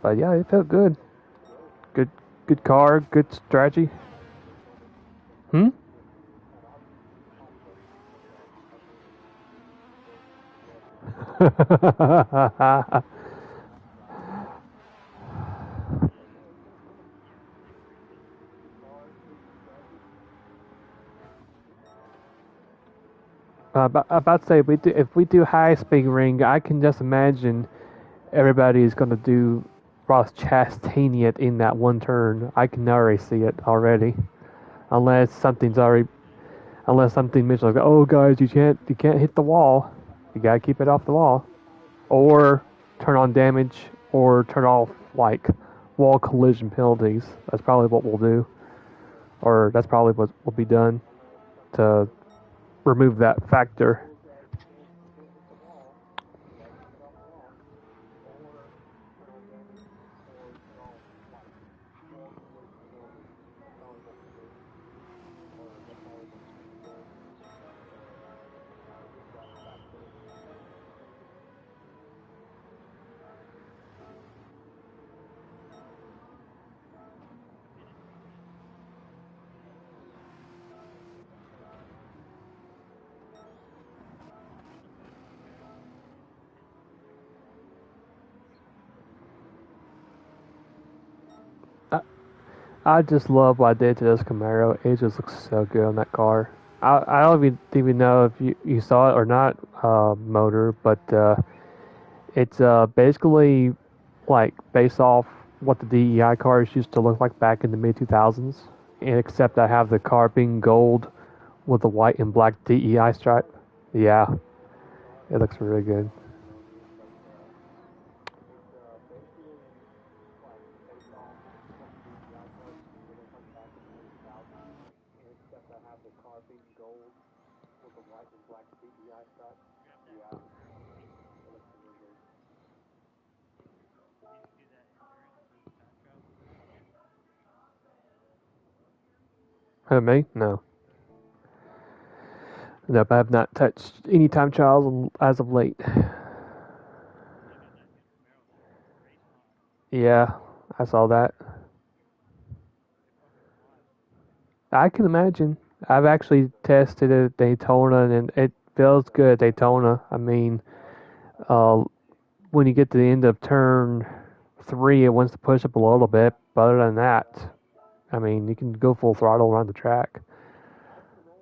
But yeah, it felt good. Good, good car, good strategy. Hmm. About to say if we do high speed ring, I can just imagine everybody is gonna do Ross Chastain it in that one turn. I can already see it already, unless something mentions like, oh guys, you can't hit the wall, you gotta keep it off the wall, or turn on damage, or turn off like wall collision penalties. That's probably what we'll do, or that's probably what will be done to remove that factor. I just love what I did to this Camaro. It just looks so good on that car. I don't even know if you saw it or not, Motor, but it's basically like based off what the DEI cars used to look like back in the mid 2000s, and except I have the car being gold with the white and black DEI stripe. Yeah, it looks really good. Grab that PRT. Did you do that endurance or the time trials? Me? No. Nope, I have not touched any time trials as of late. Still got that new Camaro that you're racing on. Yeah, I saw that. It fucking flies. I can imagine. I've actually tested it at Daytona, and it feels good at Daytona. I mean, uh, when you get to the end of turn 3, it wants to push up a little bit, but other than that, I mean, you can go full throttle around the track. Oh,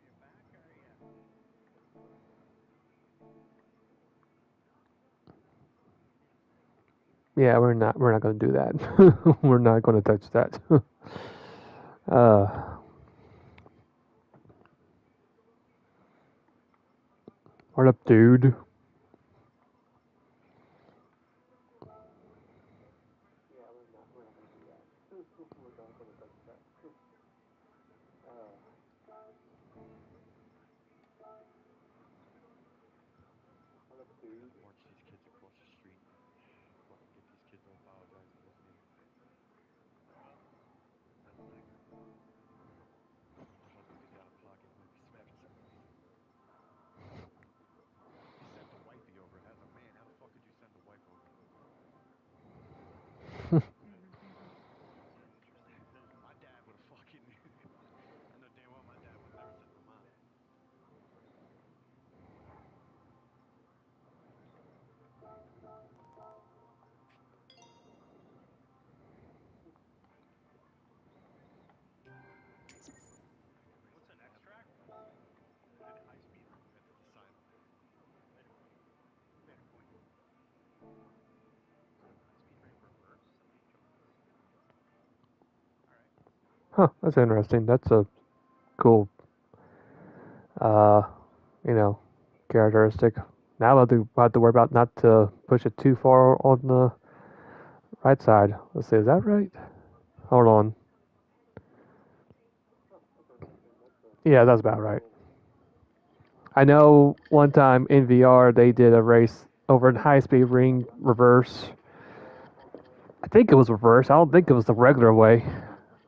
you're back, are ya? Yeah, we're not going to do that. We're not going to touch that. uh, what up, dude? March these kids across the street. Fucking get these kids to apologize to this man. Well, The husband is out of pocket, might be smacking some pussy. He sent the wifey over. As a man, how the fuck could you send the wife over? Huh, that's interesting. That's a cool, uh, you know, characteristic. Now I have to worry about not to push it too far on the right side. Let's see, is that right? Hold on. Yeah, that's about right. I know one time in VR they did a race over in high speed ring reverse. I think it was reverse. I don't think it was the regular way.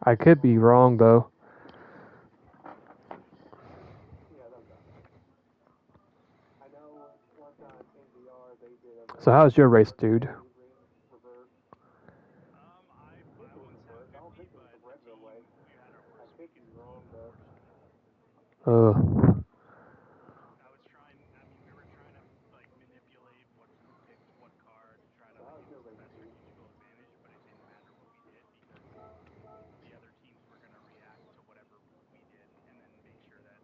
I could be wrong though. So how's your race, dude? I won 750, but the team we had our worst weekend, unfortunately. Uh, I was trying. I mean, we were trying to like manipulate who picked what car to try to give us the best strategical advantage, but it didn't matter what we did because the other teams were going to react to whatever we did, and then make sure that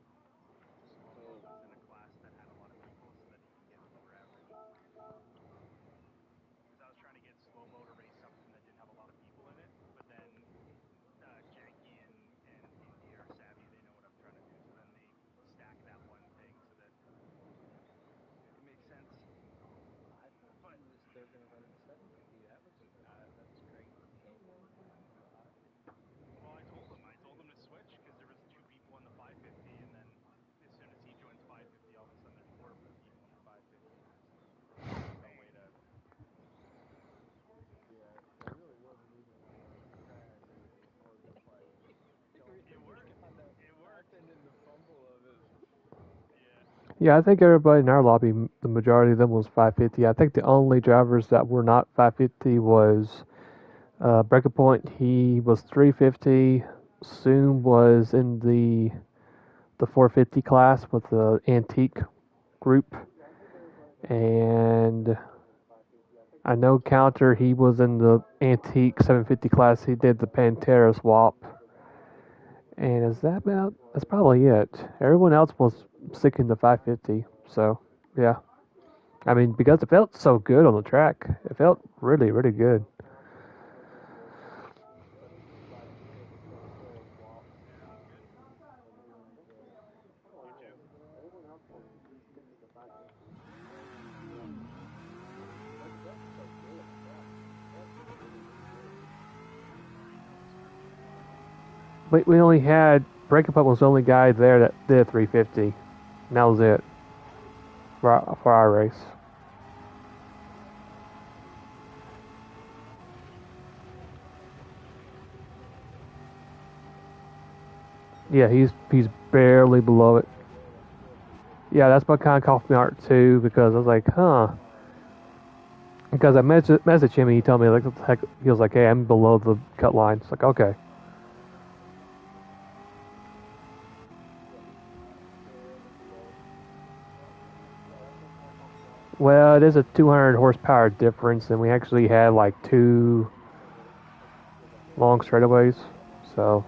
slow mode was in a class that had a lot of people, so that he can get lower average. Because I was trying to get slow mo to race something that didn't have a lot of people in it, but then Janky and Indy are savvy; they know what I'm trying to do. So then they stack that one thing so that it makes sense. I thought But he was still gonna run the 750. That's great that he told me. well, I told him to switch because there was two people in the 550, and then as soon as he joins 550, all of a sudden there's four people in the 550, and there's no way to. Yeah, it really wasn't even on the track. It was more just like It he worked. kind of It worked. happened in the fumble of it. Yeah. yeah, I think everybody in our lobby, the majority of them was 550. I think the only drivers that were not 550 was Breaker Point. He was 350. Soon was in the 450 class with the antique group, and I know Counter. He was in the antique 750 class. He did the Pantera swap. And is that about? That's probably it. Everyone else was sticking to 550. So yeah, I mean because it felt so good on the track, it felt really really good. Sounds good. You too. We only had Breaking Point was the only guy there that did 350. And that was it for our race. Yeah, he's barely below it. Yeah, that's what kind of caught me out too because I was like, huh. Because I messaged him and he told me like heck, he was like, hey, I'm below the cut line. It's like okay. Well, it is a 200 horsepower difference, and we actually had like two long straightaways. So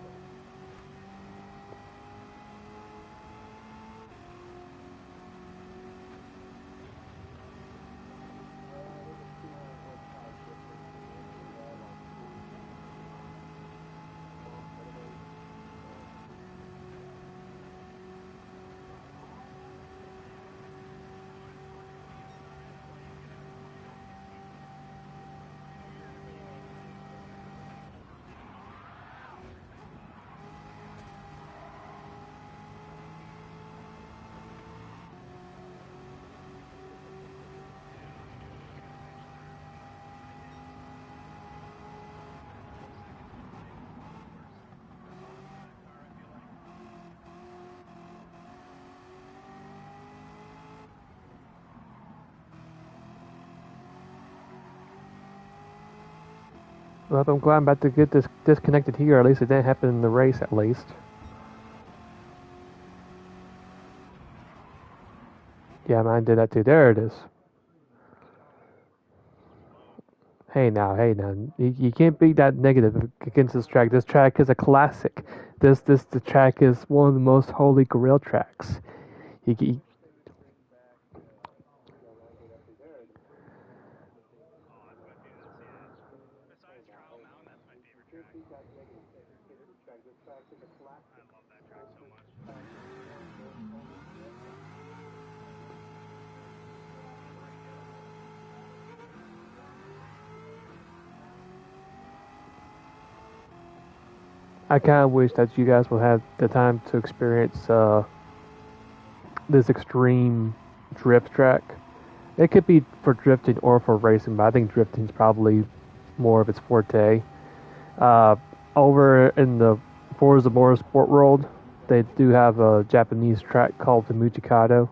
Yeah, all you do is get pitch through and it hits. Second gear is the worst spot for that car, I feel like. well, I'm glad I'm about to get this disconnected here. At least it didn't happen in the race. At least. Yeah, mine did that too. There it is. Whoa. Hey now, you can't be that negative against this track. This track is a classic. The track is one of the most holy grail tracks. You, They would bring back Oh, that's my favorite. That's yeah. Besides Trial Mountain, that's my favorite track. I kind of wish that you guys would have the time to experience this extreme drift track. It could be for drifting or for racing, but I think drifting is probably more of its forte. Uh, Over in the Forza Motorsport world, they do have a Japanese track called the Mujikado,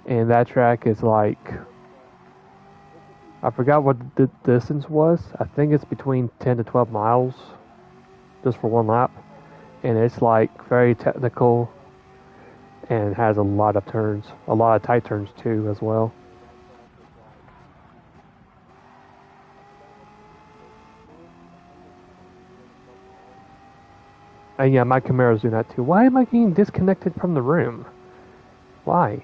and that track is like, I forgot what the distance was. I think it's between 10 to 12 miles just for one lap, and it's like very technical and has a lot of turns, a lot of tight turns too as well. And yeah, my Camara's doing that too. Why am I getting disconnected from the room? Why?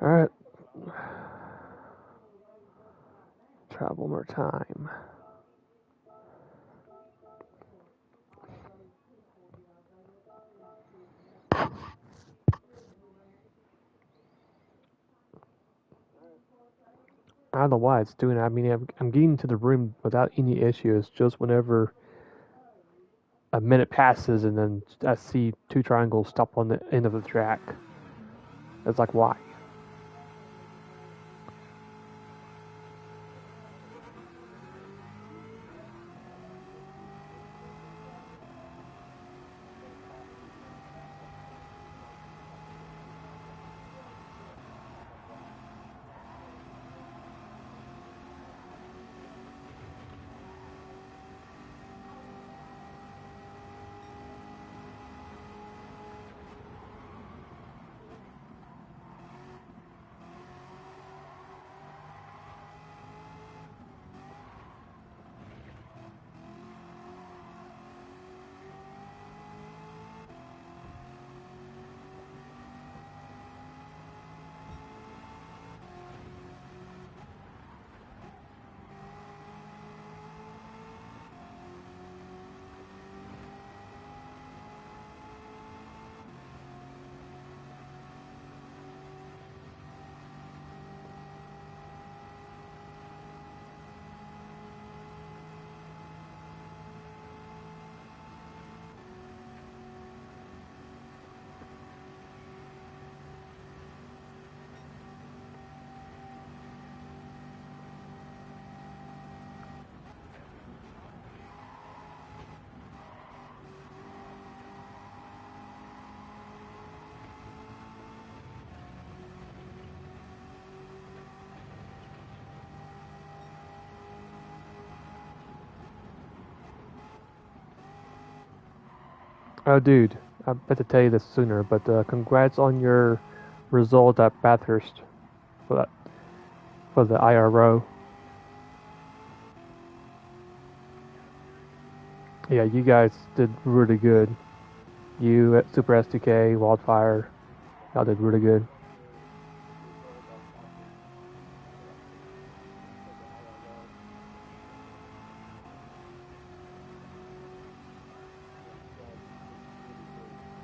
Alright. Travel more time. I don't know why it's doing it. I mean, I'm getting to the room without any issues. Just whenever a minute passes and then I see two triangles stop on the end of the track. It's like, why? Oh, dude, I meant to tell you this sooner, but congrats on your result at Bathurst for that for the IRO. Yeah, you guys did really good. You at Super SDK, Wildfire, y'all did really good.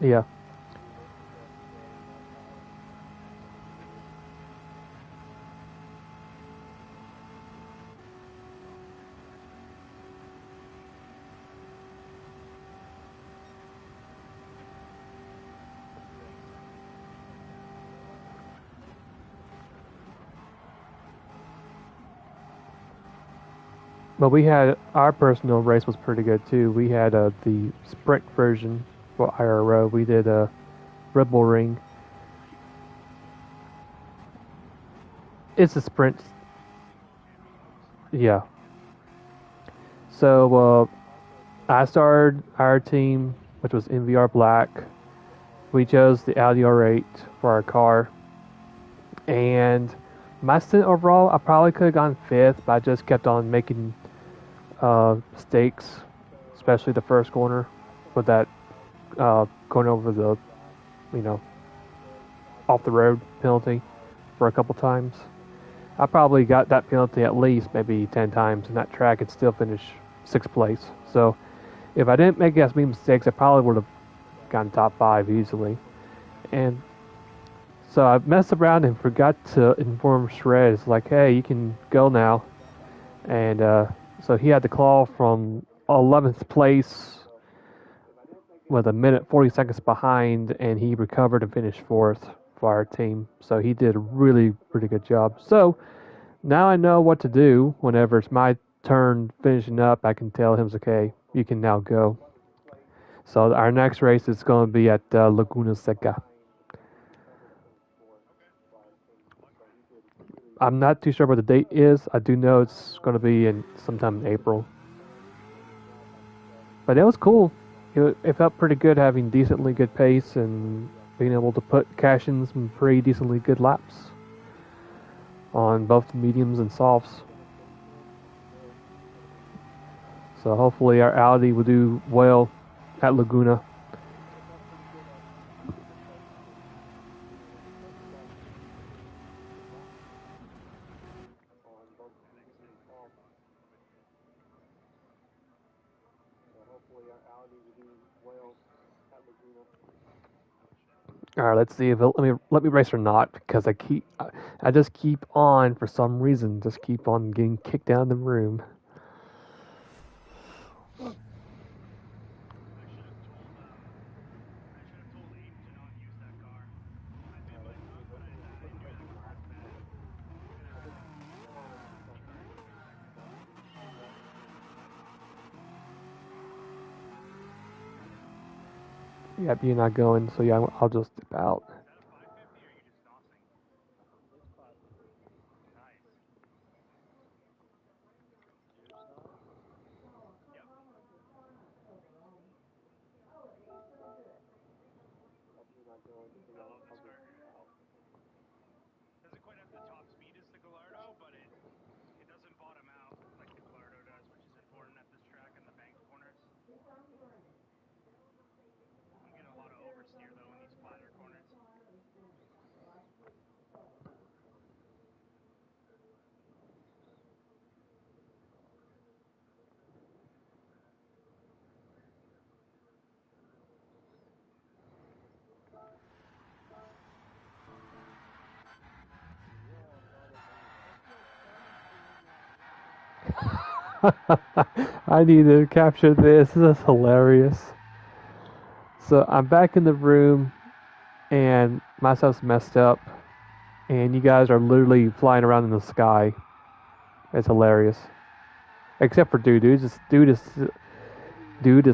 Yeah. But we had our personal race was pretty good too. We had the sprint version for IRO. We did a Red Bull Ring. It's a sprint. Yeah. So I started our team, which was NVR Black. We chose the Audi R8 for our car, and my stint overall, I probably could have gone fifth, but I just kept on making mistakes, especially the first corner with that going over the, you know, off the road penalty for a couple times. I probably got that penalty at least maybe 10 times in that track and still finish 6th place. So if I didn't make as many mistakes, I probably would have gotten top 5 easily. And so I messed around and forgot to inform Shreds, like, hey, you can go now. And so he had to claw from 11th place with a minute 40 seconds behind, and he recovered and finished 4th for our team. So he did a really, really good job. So now I know what to do whenever it's my turn finishing up. I can tell him, okay, you can now go. So our next race is going to be at Laguna Seca. I'm not too sure what the date is. I do know it's going to be in sometime in April. But it was cool. It felt pretty good having decently good pace and being able to cash in some pretty decently good laps on both the mediums and softs. So hopefully our Audi will do well at Laguna. All right, let's see if let me race or not, because I just keep on for some reason just keep on getting kicked down the room. Yep, you're not going, so yeah, I'll just dip out. Is that a 550 or are you just tossing? Nice. Yep. I love this car. Doesn't quite have the top speed as the Gallardo, but it doesn't bottom out like the Gallardo does, which is important at this track in the banked corners. I'm getting a lot of oversteer though in these flatter corners. I need to capture this. This is hilarious. So I'm back in the room, and my stuff's messed up, and you guys are literally flying around in the sky. It's hilarious. Except for dude is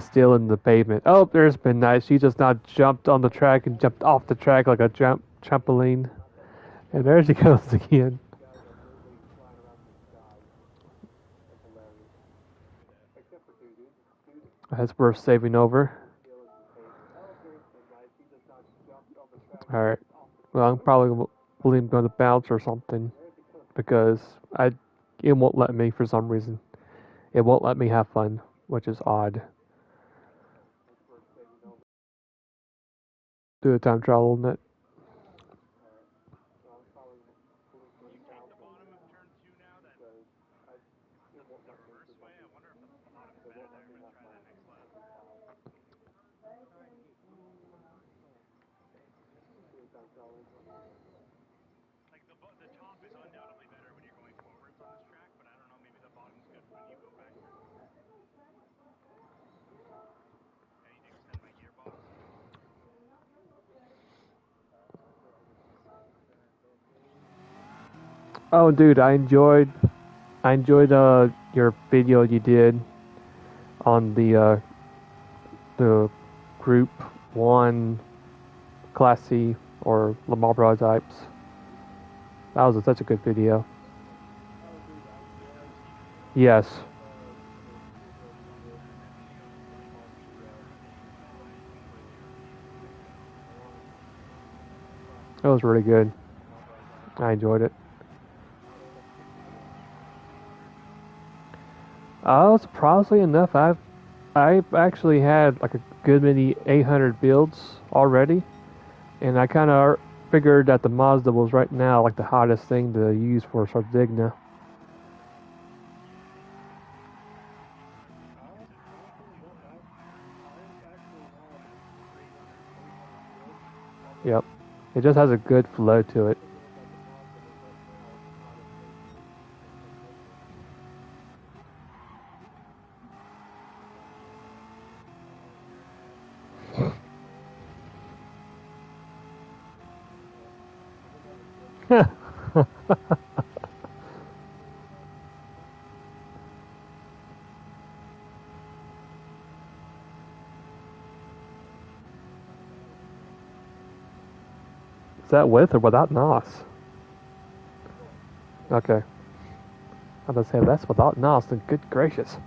still in the pavement. Oh, there's Midnight. She just now jumped on the track and jumped off the track like a trampoline. And there she goes again. That's worth saving over. Alright. Well, I'm probably going to bounce or something. Because it won't let me for some reason. It won't let me have fun, which is odd. Do a time trial on it. The top is undoubtedly better when you're going forwards on this track, but I don't know, maybe the bottom's good when you go backwards. I need to extend my gearbox. Oh, dude, I enjoyed your video you did on the Group 1 Class C or Le Mans prototypes. That was such a good video. Yes. It was really good. I enjoyed it. Surprisingly enough, I've actually had like a good many 800 builds already, and I kind of figured that the Mazda was right now like the hottest thing to use for Sardinia. Yep. It just has a good flow to it. Is that with or without NOS? Okay. I was gonna say that's without NOS, then good gracious.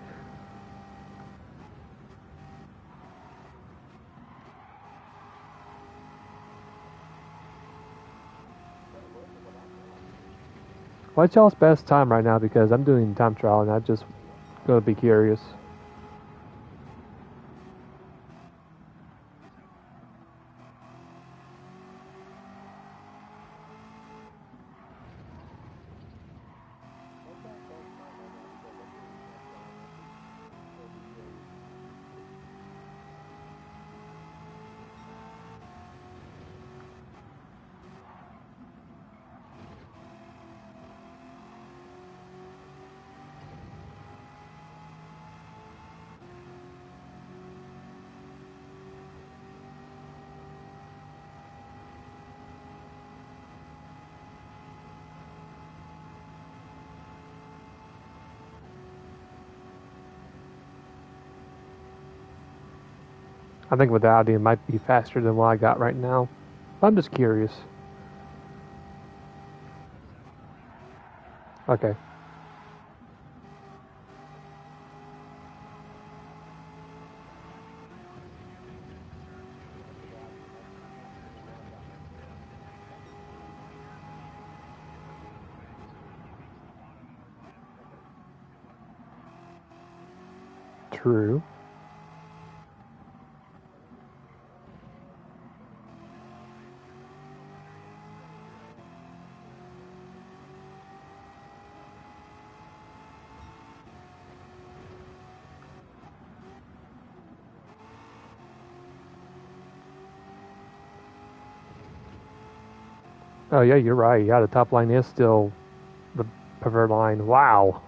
What's y'all's best time right now? Because I'm doing time trial and I just gonna be curious. I think with the Audi it might be faster than what I got right now. I'm just curious. Okay. True. Oh yeah, you're right. Yeah, the top line is still the preferred line. Wow.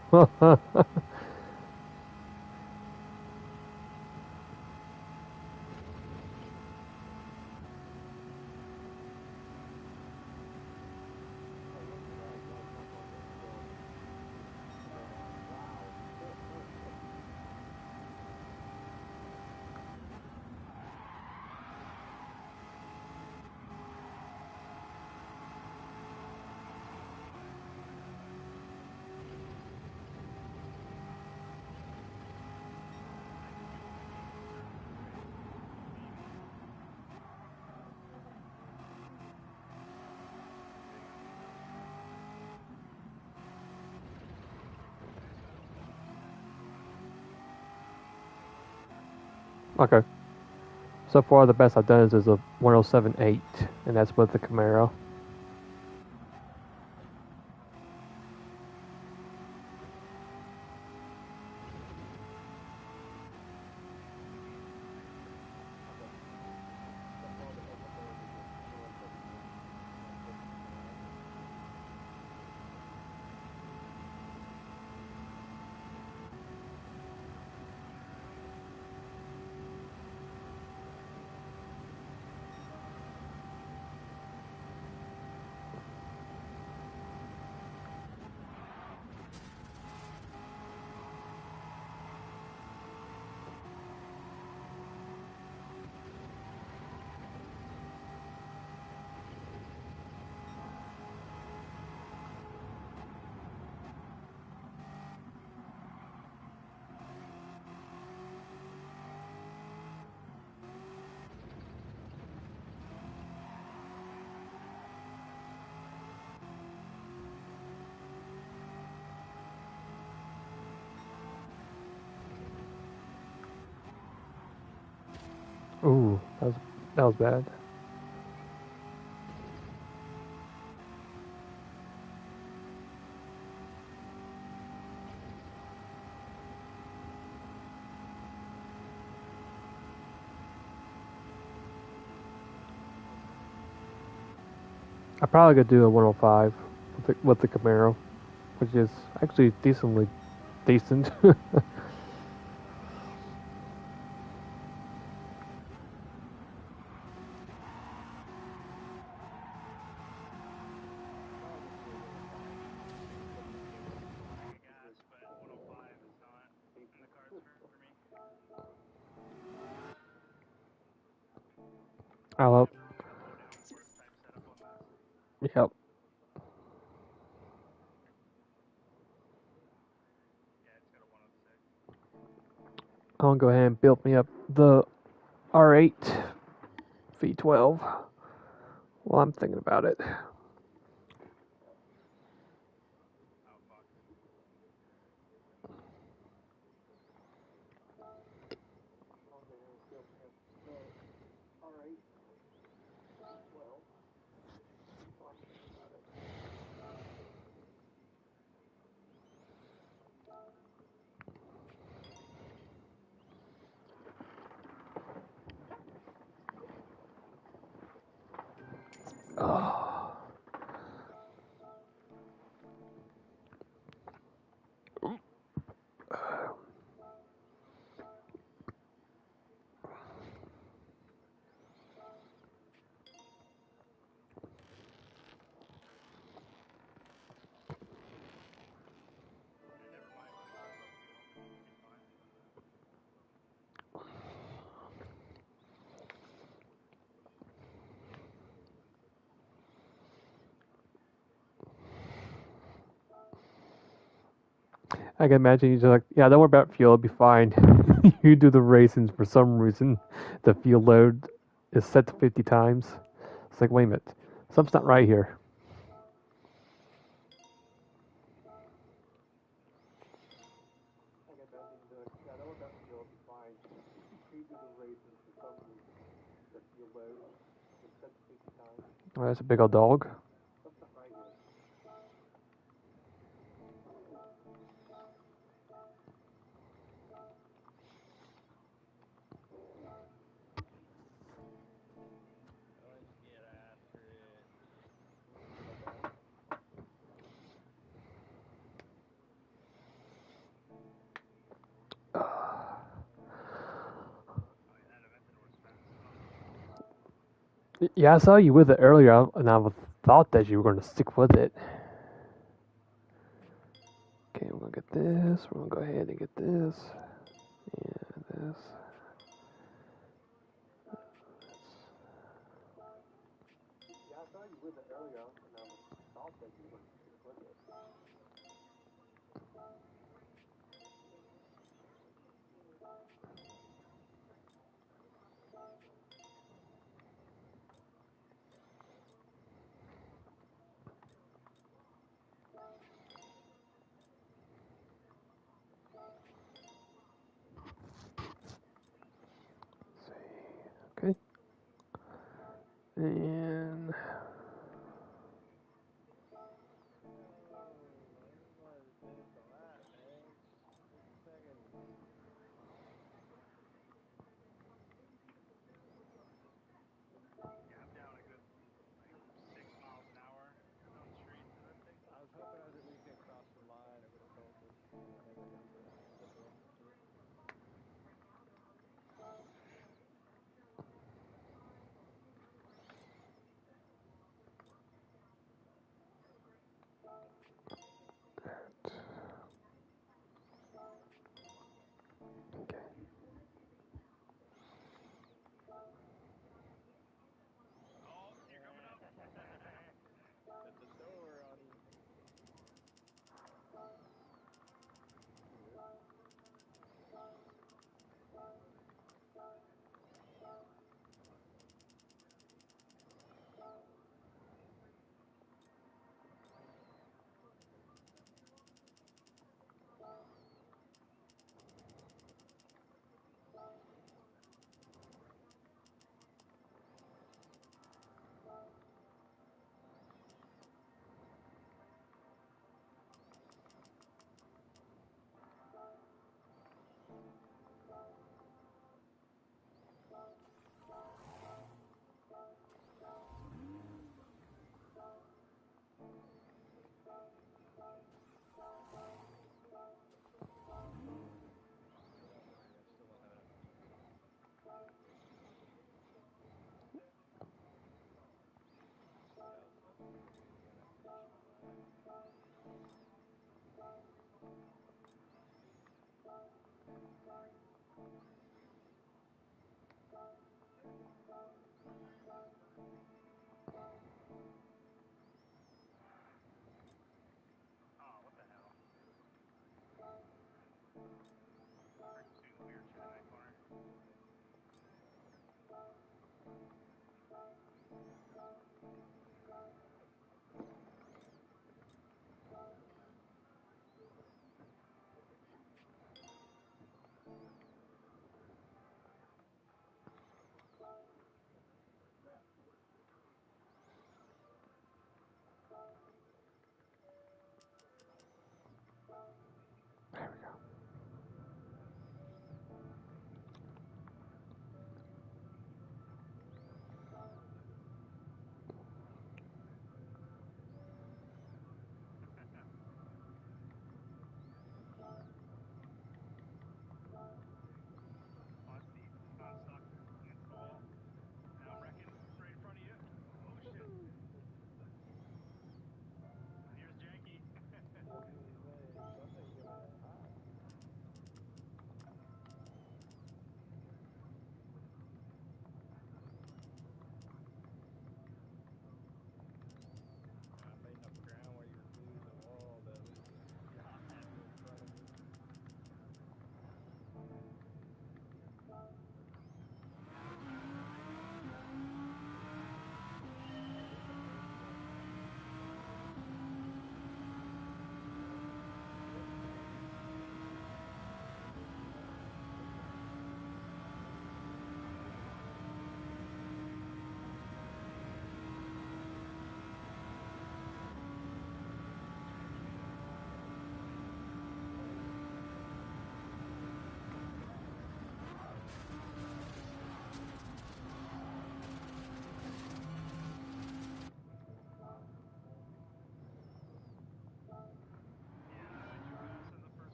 Okay. So far, the best I've done is a 107.8, and that's with the Camaro. Ooh, that was bad. I probably could do a 105 with the Camaro, which is actually decently decent. Tank of gas, but 105 is not in the cards for me. I love. Definitely need a low downforce type setup on this. Yep. Yeah, it's got a 106. I'm gonna go ahead and build me up the R8 V12 while I'm thinking about it. Oh fuck. Oh. Never mind, we'll just fill up fuel. It'll be fine. I can imagine you just like, yeah, don't worry about fuel, it'll be fine. You do the racing for some reason, the fuel load is set to 50 times. It's like, wait a minute, something's not right here. Oh, that's a big old dog. Let's get after it. Oh yeah, that Aventador's fast. Yeah, I saw you with it earlier, and I thought that you were going to stick with it. Okay, we're going to get this. We're going to go ahead and get this. And this. Okay. And Yeah, I'm down a good like 6 miles an hour on the streets of this thing. I was hoping I was at least gonna cross the line. It would have told me, and then I could have put the engine to it.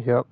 Yep.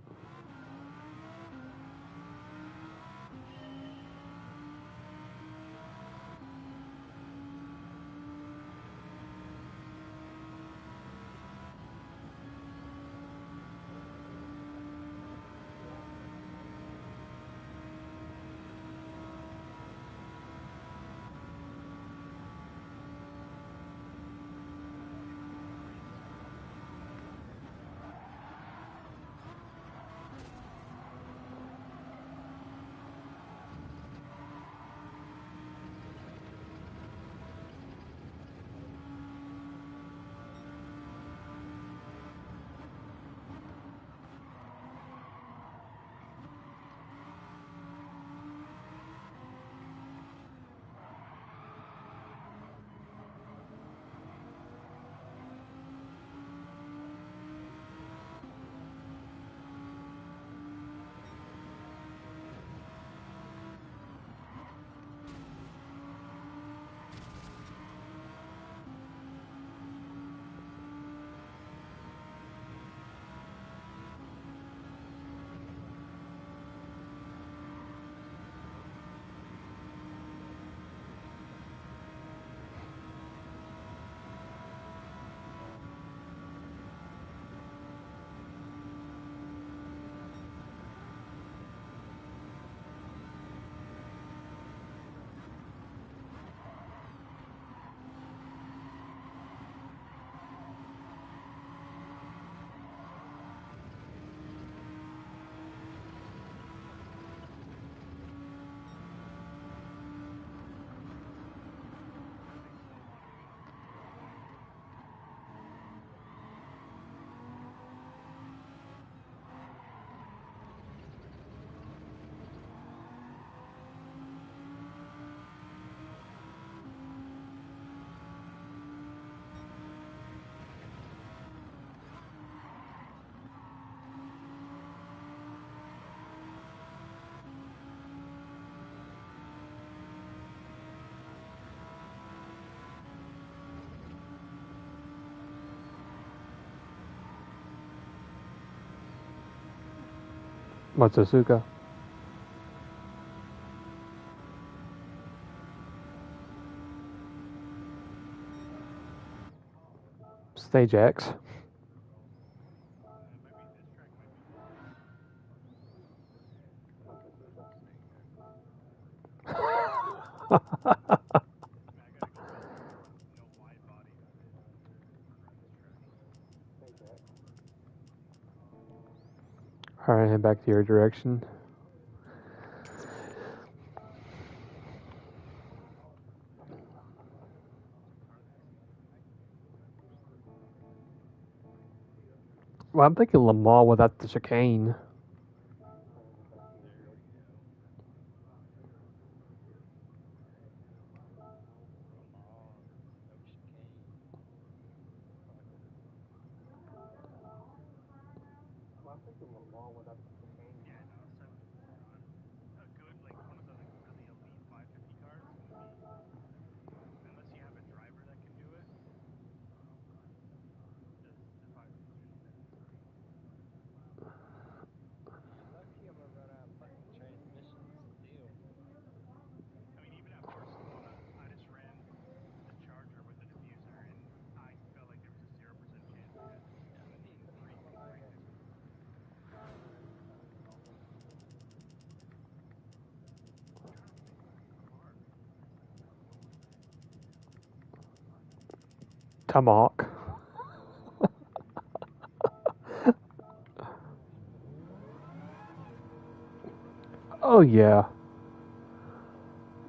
Matsusuka. Stage X. Maybe this track might be better. I mean, I gotta go run no wide body to run this track. Alright, head back to your direction. Well, I'm thinking Lamar without the chicane. Yeah, no, 7 on a good, like one of the like really elite 550 cars is gonna be, unless you have a driver that can do it. The 550 is gonna be pretty. You're lucky I'm gonna run out of fucking transmissions still. I mean, even at Barcelona, I just ran the Charger with a diffuser, and I felt like there was a 0% chance I had Yeah, I need three one things more break yet. this week. I'm trying to think what car made the best diffuser. Tomahawk. Oh, yeah.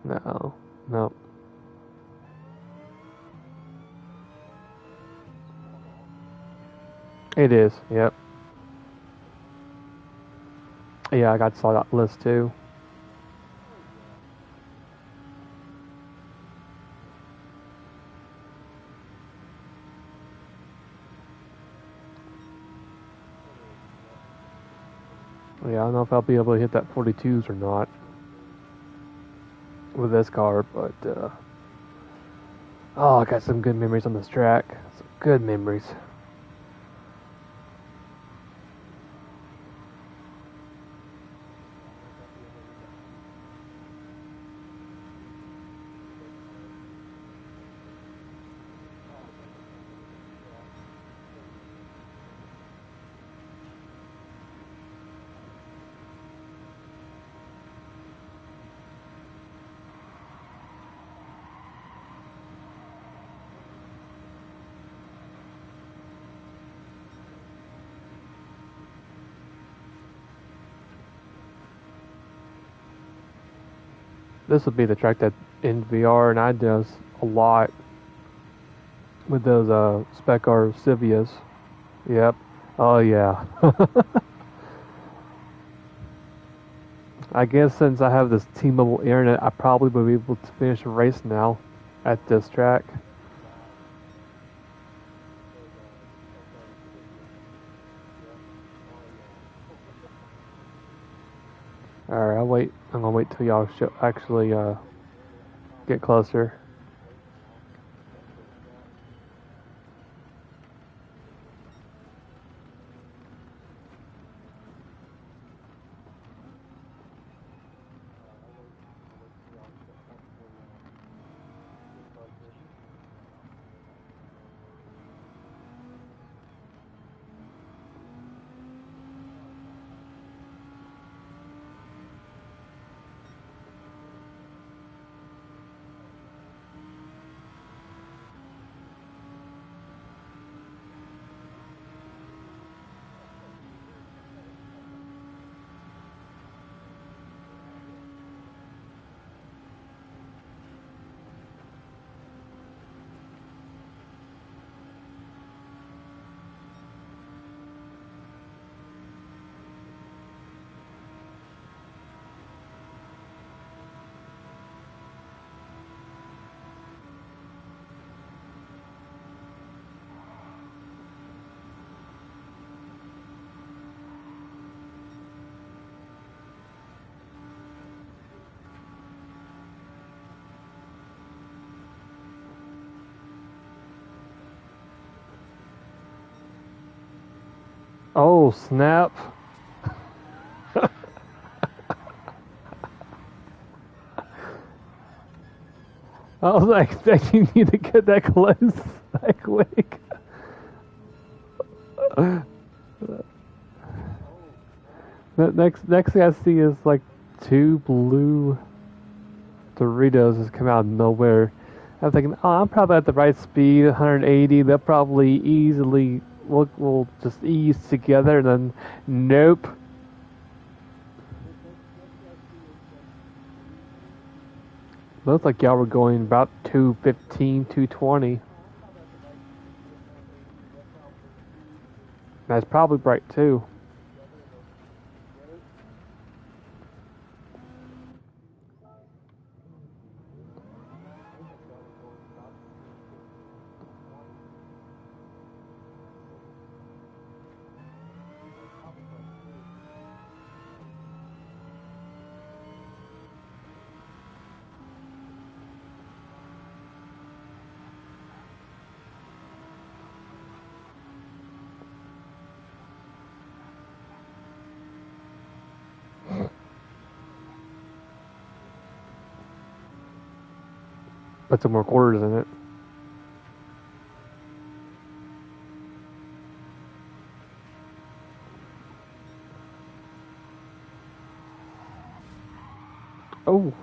No. No. It is. Yep. Yeah, I got saw that list too. Yeah, I don't know if I'll be able to hit that 42s or not with this car, but oh, I got some good memories on this track. Some good memories. This will be the track that in VR and I does a lot with those Spec R Civias. Yep. Oh yeah. I guess since I have this T-Mobile internet, I probably will be able to finish a race now at this track. Alright, I'll wait. I'm gonna wait till y'all actually get closer. Oh snap! I was not expecting you to get that close that quick. The next thing I see is like two blue Doritos just come out of nowhere. I'm thinking, oh, I'm probably at the right speed, 180. They'll probably easily will just ease together. And then, nope. Looks like y'all were going about 215, 220. That's probably right too. Put some more quarters in it. Oh.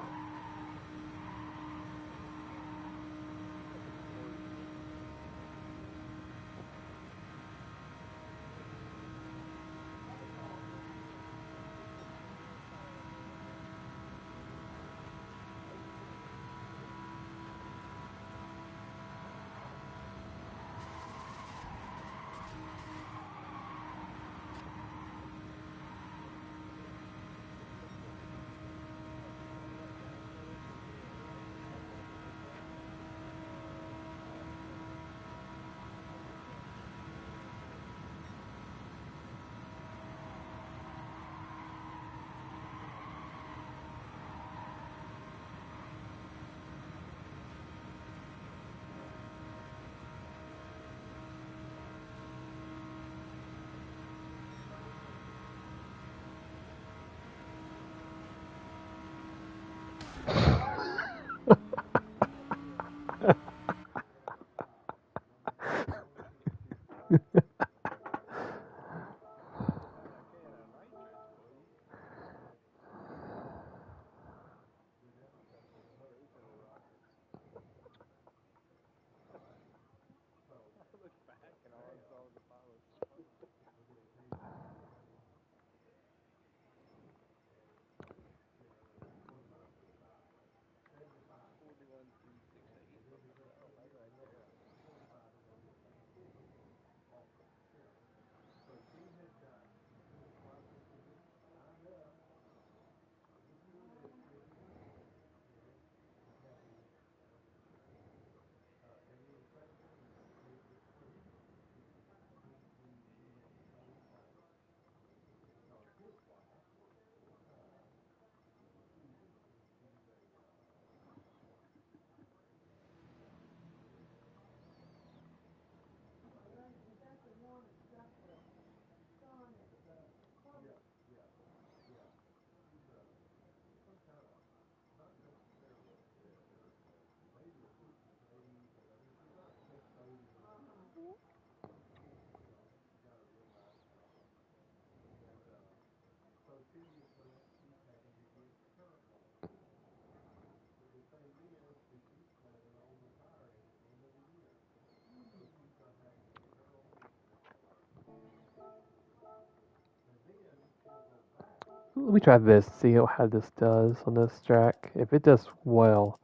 let me try this, see how this does on this track. If it does well,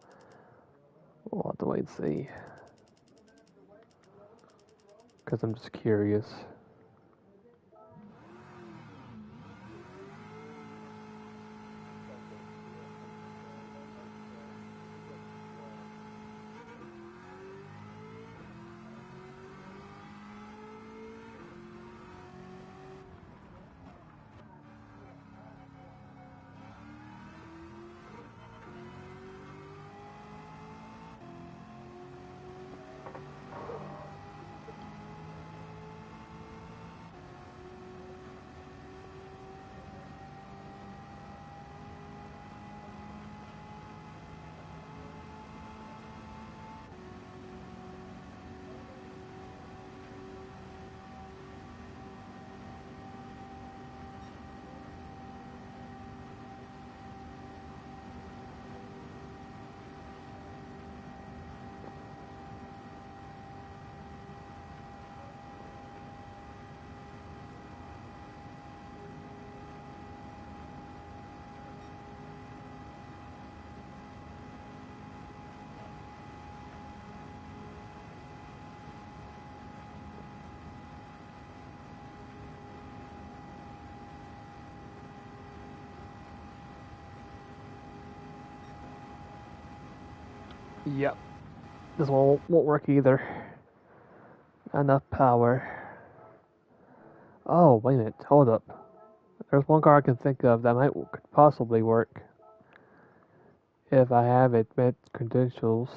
we'll have to wait and see. Because I'm just curious. Yep. This one won't work either. Not enough power. Oh, wait a minute. Hold up. There's one car I can think of that could possibly work if I have admit credentials.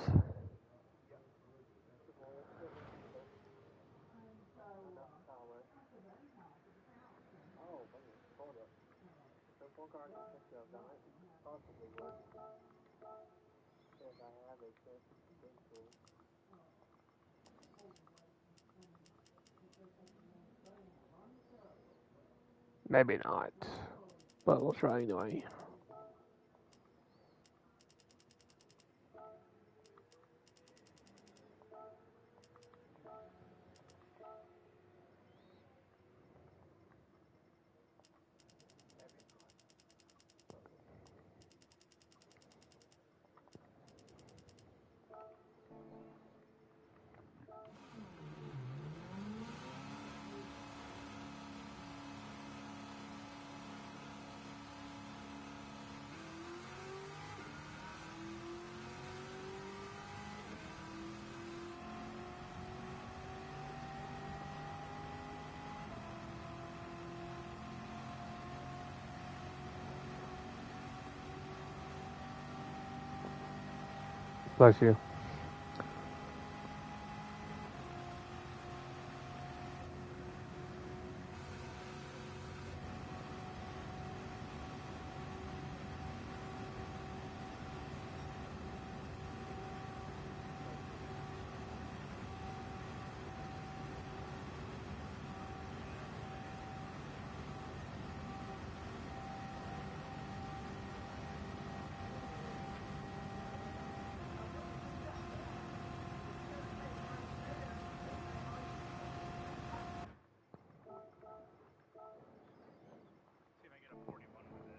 Maybe not, but we'll try anyway. Bless you. See if I get a 41 with it.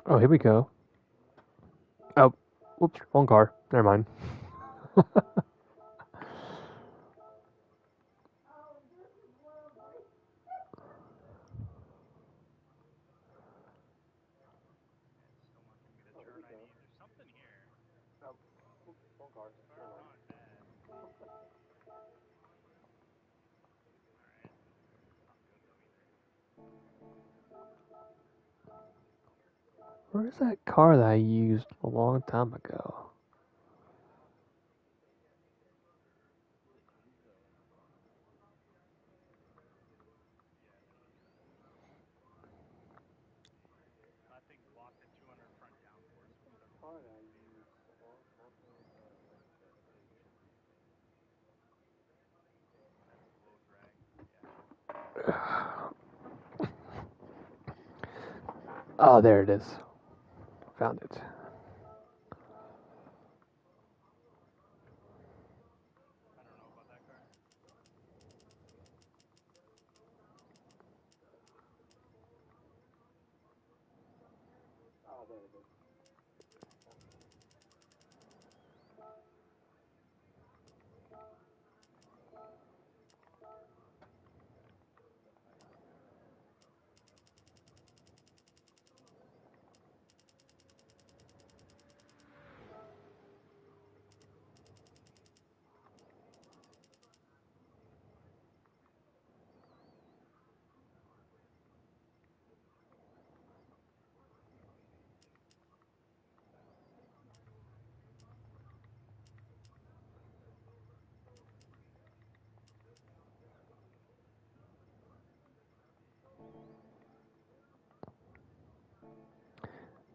Oh, here we go. Oh, whoops, wrong car. Never mind. Still not giving me the turn I need. There's something here. Car's not bad. Alright. Not good though either. Where's that car that I used a long time ago? Oh, there it is. Found it. I don't know about that car.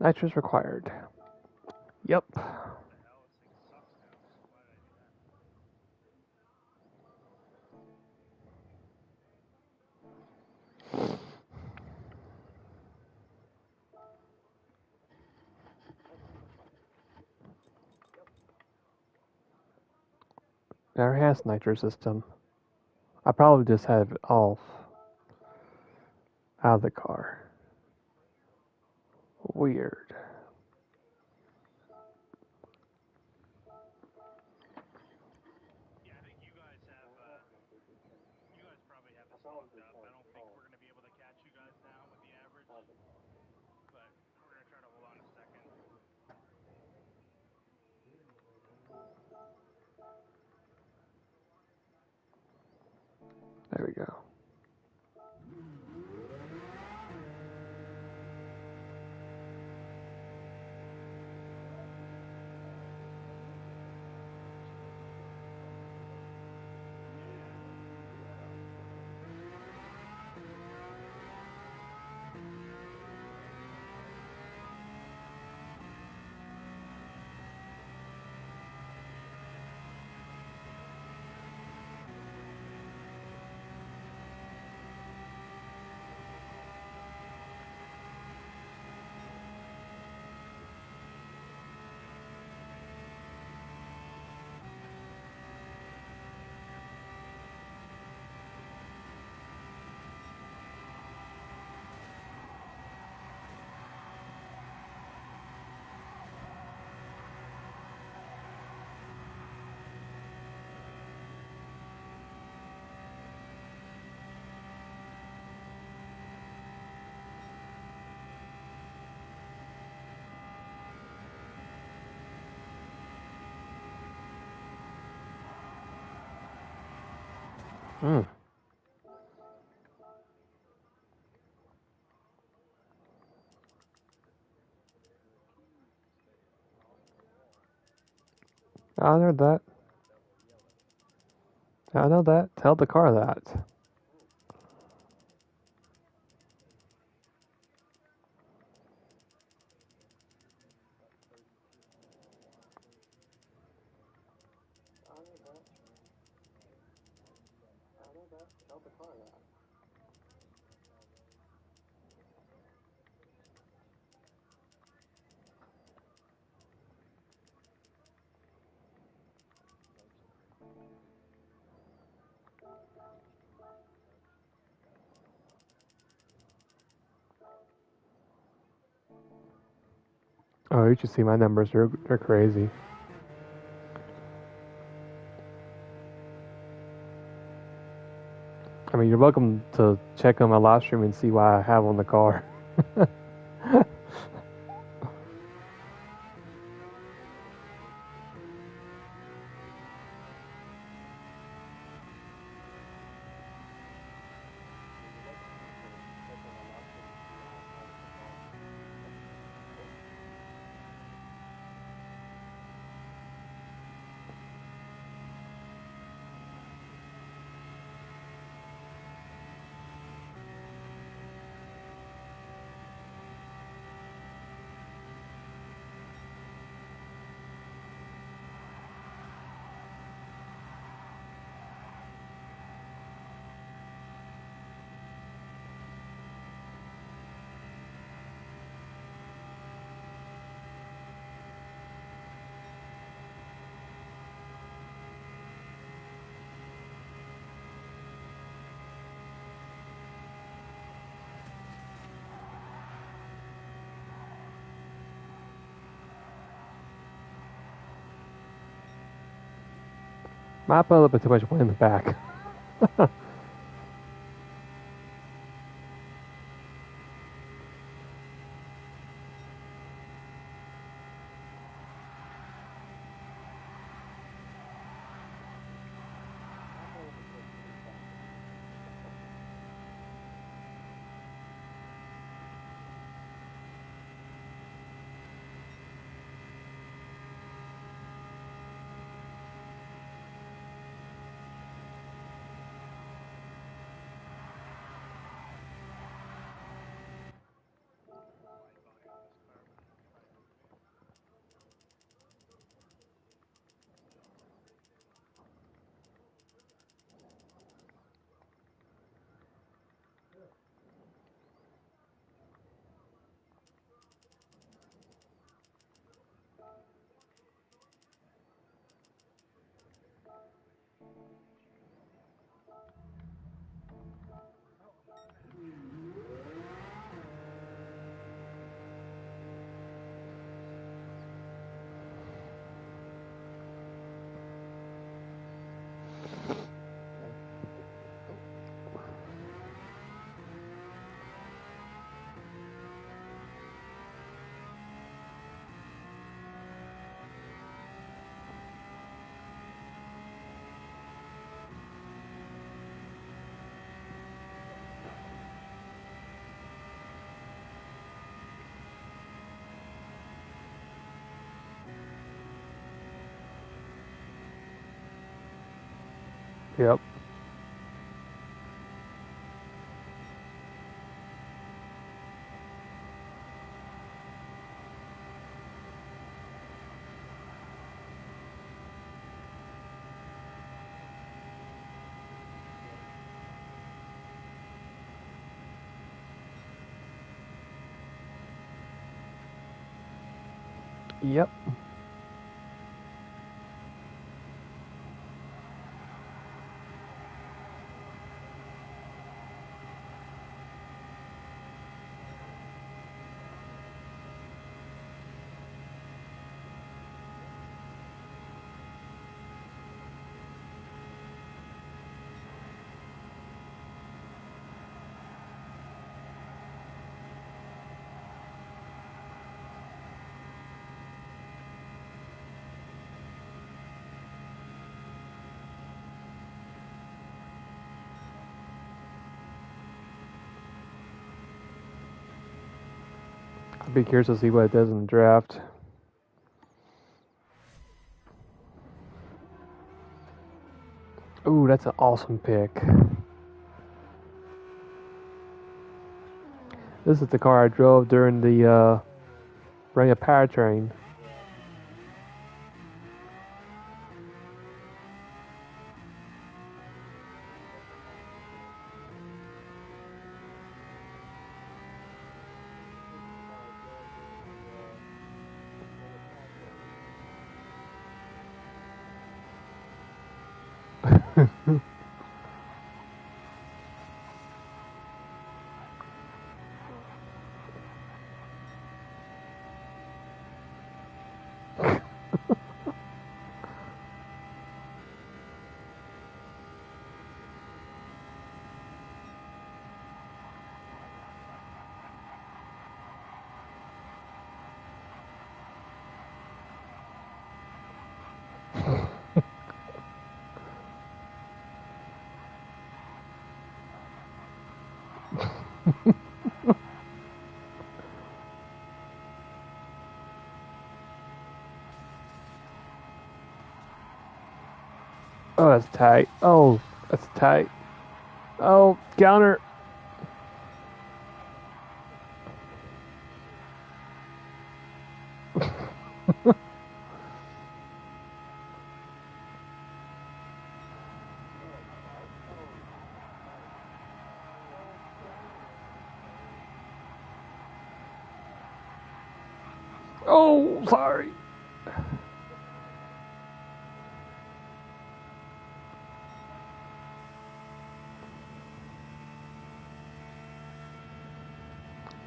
Nitrous required. Yep. What the hell? This thing sucks now. Why did I do that? Never has nitro system. I probably just have it off out of the car. Weird. Yeah, I think you guys have, you guys probably have this locked up. I don't think we're going to be able to catch you guys now with the average, but we're going to try to hold on a second. There we go. Hmm. I know that. I know that. Tell the car that. Oh, you should see my numbers. They're crazy. I mean, you're welcome to check on my live stream and see why I have on the car. Might put a little bit too much wind in the back. Yep. Yep. I'd be curious to see what it does in the draft. Ooh, that's an awesome pick. This is the car I drove during the running a powertrain. Oh, that's tight. Oh, that's tight. Oh, counter. Oh, sorry.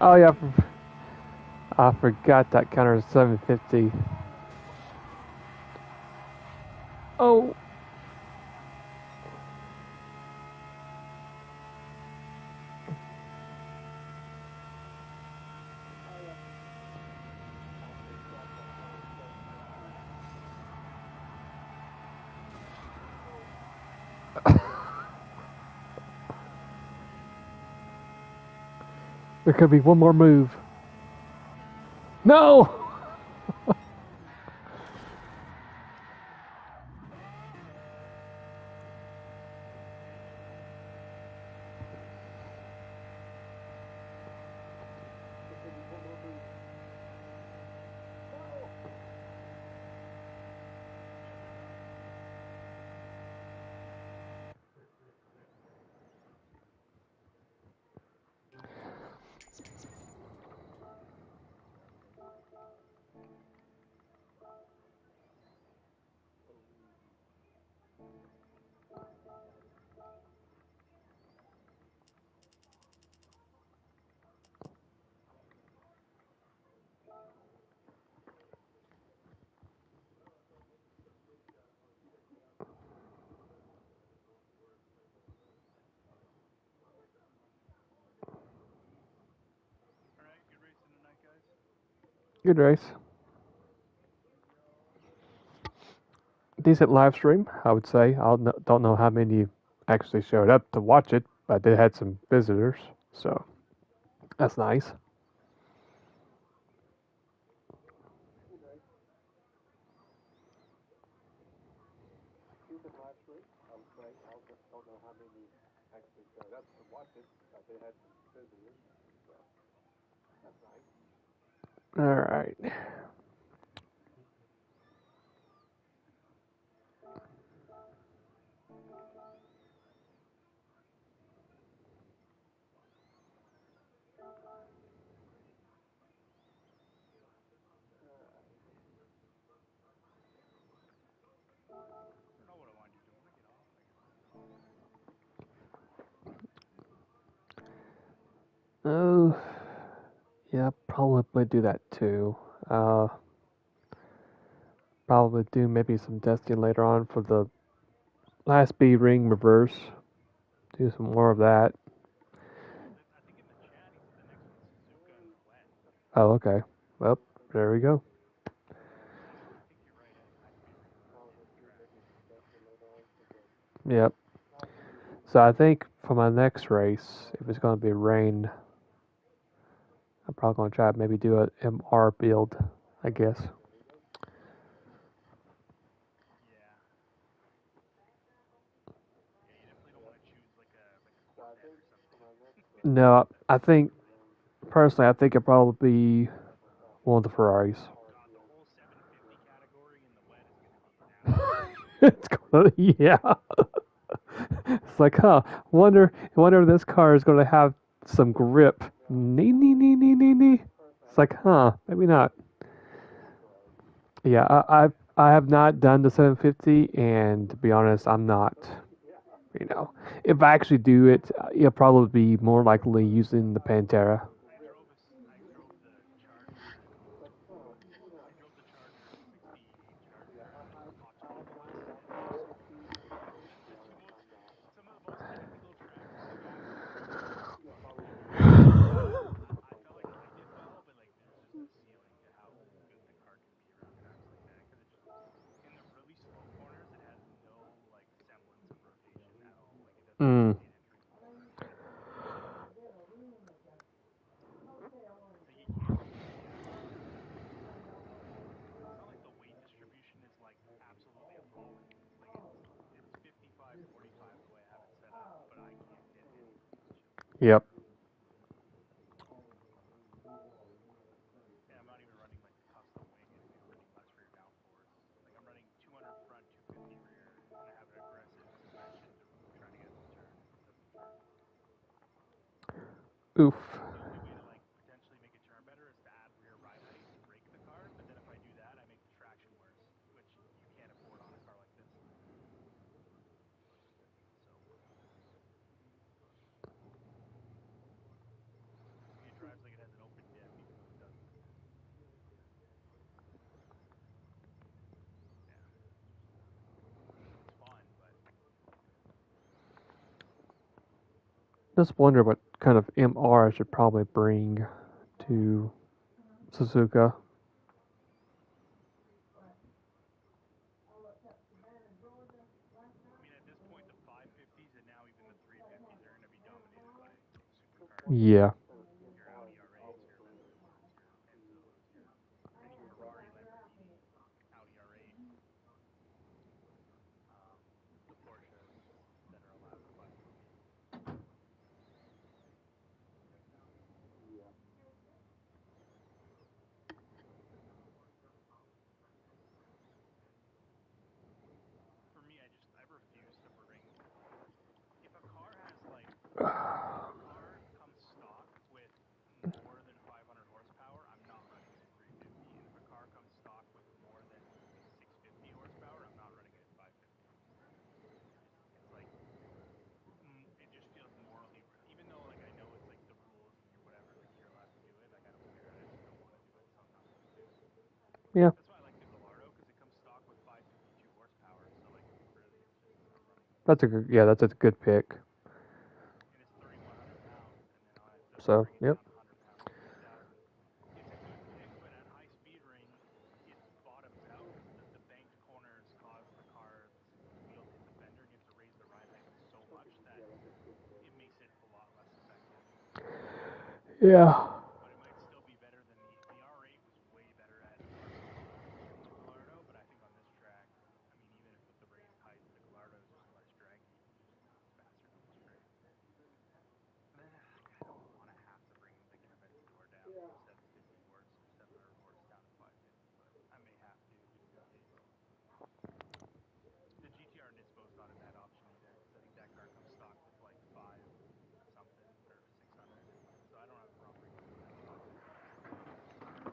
Oh yeah, I forgot that counter is 750. Oh, There could be one more move. No! All right, good racing tonight, guys. Good race. Decent live stream, I would say. Don't know how many actually showed up to watch it, but they had some visitors, so that's nice. All right. I don't know what I wanted to do. Want to get off? I guess. Oh, yeah, probably do that too. Uh, Probably do maybe some testing later on for the last B ring reverse. Do some more of that. I think in the chat he said the next one's Suzuka in the wet. Oh, okay. Well, there we go. I think you're right. It had to be raining in the track. Yep. So I think for my next race, if it's going to be rain, I'm probably going to try to maybe do a MR build, I guess. Yeah. Yeah, you definitely don't want to choose like a Corvette or something. No, I think, personally, I think it'll probably be one of the Ferraris. God, the whole 750 category in the wet is going to be absolutely It's brutal. gonna, yeah. It's like, huh? Wonder if this car is gonna have some grip. Nee, nee, nee, nee, nee, nee. It's like, huh? Maybe not. Yeah, I have not done the 750, and to be honest, I'm not. You know, if I actually do it, it'll probably be more likely using the Pantera. I drove the Charger. I drove the Charger 68 Charger Auto once, and it was the two most some of the most technical tracks to go on road course I've ever seen. I felt like I did well, but like there's just a ceiling to how good the car can be around tracks like that because it just in the really slow corners it has no like semblance of rotation at all. Like it doesn't Mm, rotate entering the corners. Like you can't really it's not like the weight distribution is like absolutely appalling. Like it's 55-45 the way I have it set up, but I can't get any rotation. yep. And I'm not even running like the custom wing anything. I'm running less for your downforce. Like I'm running 200 front, 250 rear, and I have an aggressive suspension to try to get it to turn. It doesn't turn. Oof. The only way to like potentially make it turn better is to add rear ride height and brake the car. But then if I do that, I make the traction worse, which you can't afford on a car like this. So I mean, it drives like it has an open diff, even though it doesn't. Yeah, it's fun, but Just wonder what kind of MR I should probably bring to Suzuka. I mean, at this point, the 550s and now even the 350s are going to be dominated by supercars. Yeah. You're Yeah, That's why I like the Gallardo because it comes stock with 552 horsepower. So like it's really it's just that's a good, yeah, that's a good pick. and it's 3,100 pounds, and then they'll So, bring it yep. down 100 pounds to 3,000. It's a good pick, but at high speed ring, it bottoms out because the banked corners cause the car's wheel to hit the fender, and you have to raise the ride height so much that it makes it a lot less effective. Yeah. But it might still be better than the R8 was way better at RC than the Gallardo. But I think on this track, I mean, even if with the raised height, the Gallardo is just less draggy, just faster down the straight. And then I don't want to have to bring the intervention door down from 750 horse or 700 horse down to 550, but I may have to just in case. The GTR Nispo's not a bad option either because I think that car comes stock with like 5 something or 600, so I don't have a problem bringing it down to 550.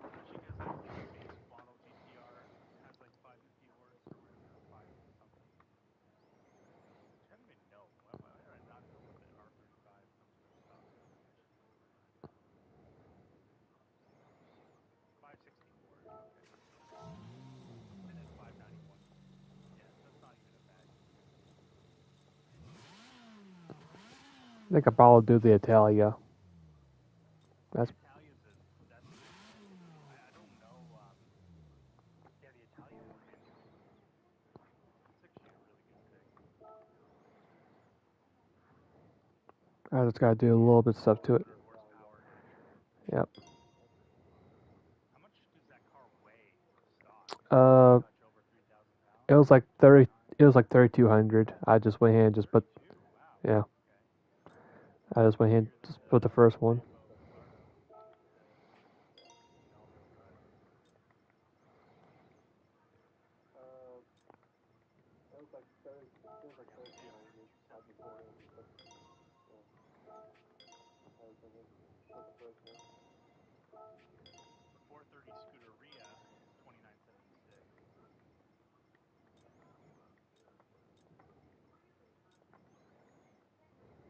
Especially because I think the base model GTR has like 550 horse or whatever, or 5 something. Which I don't even know. Why did I not know that R35 comes with stock 550? 564. Okay. And then 591. Yeah, that's not even a bad unit. I think I probably do the Italia. The That's Italia's that's a good pick. I don't know. Yeah, the Italia four-handle. It's actually a really good pick. I just gotta do a And little bit of stuff to it. 1,200 horsepower engine. Yep. How much does that car weigh stock? Does it just Uh, touch over 3,000 it pounds? was like 30. 3,900? It was like 3,200. I just went ahead and just put. 32? Wow. Yeah. Okay. I just That's went ahead and bigger than just put the the first one. Lambo Gallardo in all-wheel drive. Uh, that was like 30. It was like Yeah, but damn, 1,300. I just went in and put, yeah. I was thinking, put the first one. the 430 Scuderia is 2976.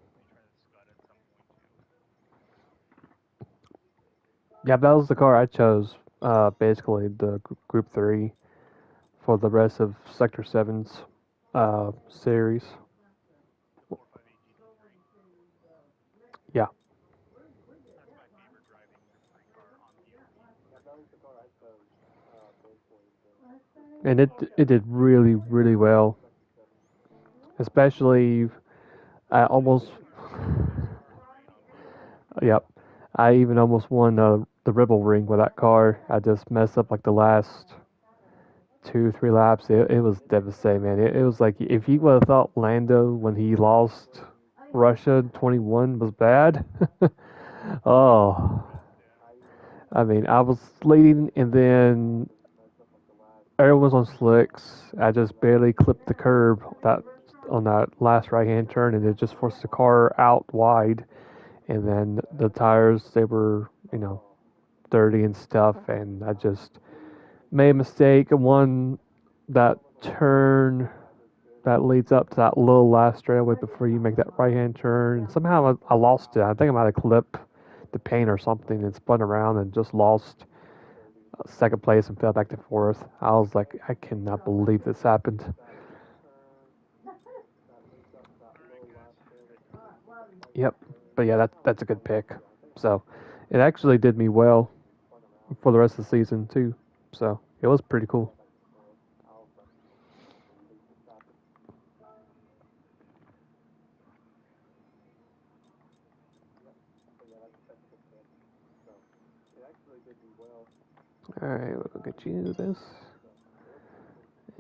May try the Scud at some point too. Yeah, that was the car I chose. Basically the Group 3 for the rest of Sector 7's series. The 458 GT3. Yeah. That's my favorite driving Group 3 car on PRT. Yeah, that was the car I chose, basically, And it did really, really well. Sector 7. Especially, I Sector almost, 7 are some of the best cars, right, on PRT. yep. I even almost won the Rebel Ring with that car. I just messed up like the last 2, 3 laps. It was devastating, man. It was like if you would have thought Lando when he lost Russia 21 was bad. Oh, Yeah. I even, I mean, I was leading and then messed up like the last, everyone was on slicks. I just barely clipped the curb that on that last right hand turn, and it just forced the car out wide. And then the tires, they were, dirty and stuff, and I just made a mistake. One that turn that leads up to that little last straightaway before you make that right hand turn. And somehow I lost it. I think I might have clipped the paint or something and spun around and just lost second place and fell back to fourth. I was like, I cannot believe this happened. that turn that leads up to that Alright, little guys. last fairway turn, right Yep. turn. But yeah, that's a good pick. Yeah, I think I So it actually did me well spun around for the rest of the season too. So it was pretty and cool. fell back to fourth. I was like, I can't believe this happened. Yep. But yeah, that's a good pick. So it actually did me well. All right, we'll get you this. So it was pretty cool.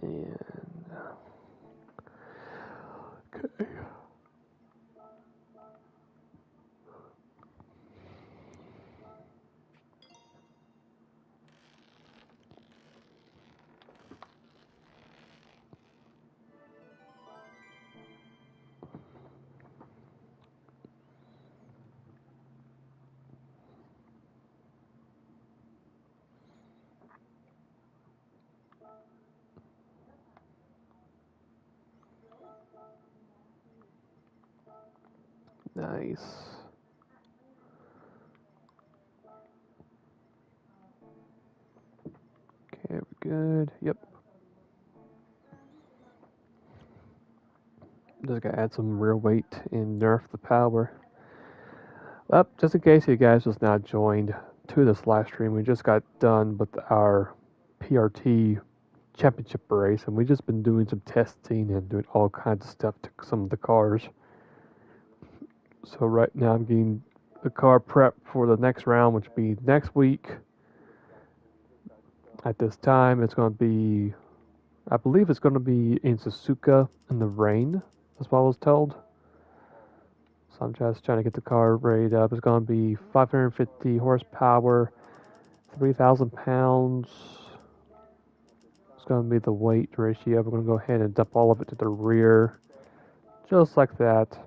And okay. Nice. Okay, good. Yep. Just gotta add some rear weight and nerf the power. Well, just in case you guys just now joined to this live stream, we just got done with our PRT championship race, and we've just been doing some testing and doing all kinds of stuff to some of the cars. So right now I'm getting the car prep for the next round, which will be next week. At this time, it's going to be, I believe it's going to be in Suzuka in the rain. That's what I was told. So I'm just trying to get the car rated up. It's going to be 550 horsepower, 3,000 pounds. It's going to be the weight ratio. We're going to go ahead and dump all of it to the rear. Just like that.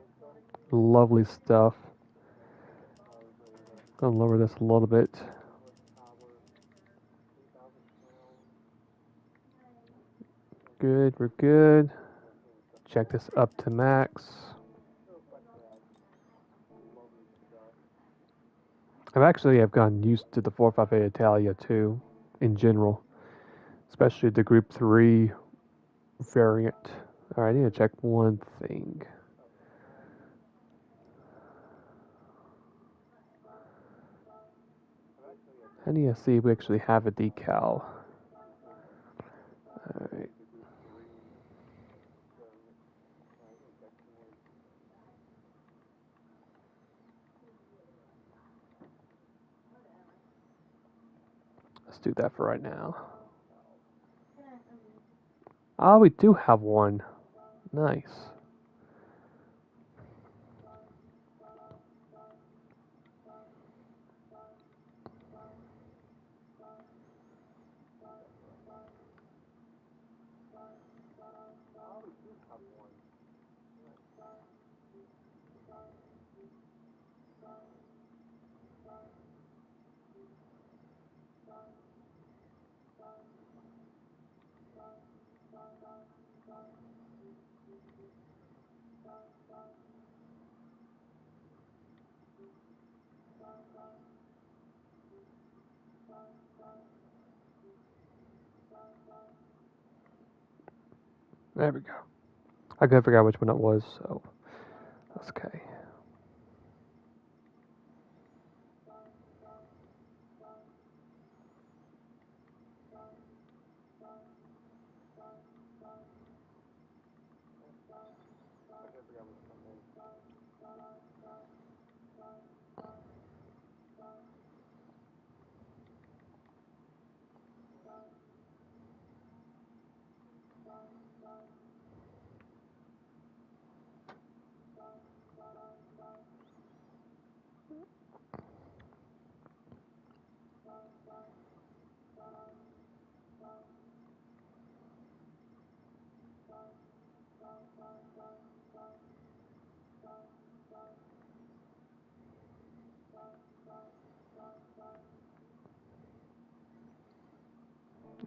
Lovely stuff. Going to lower this a little bit. Good, we're good. Check this up to max. I've gotten used to the 458 Italia too, in general, especially the Group 3 variant. Alright, I need to check one thing. I need to see if we actually have a decal. Alright. Let's do that for right now. Ah, we do have one. Nice. There we go. I couldn't figure out which one it was, so that's okay.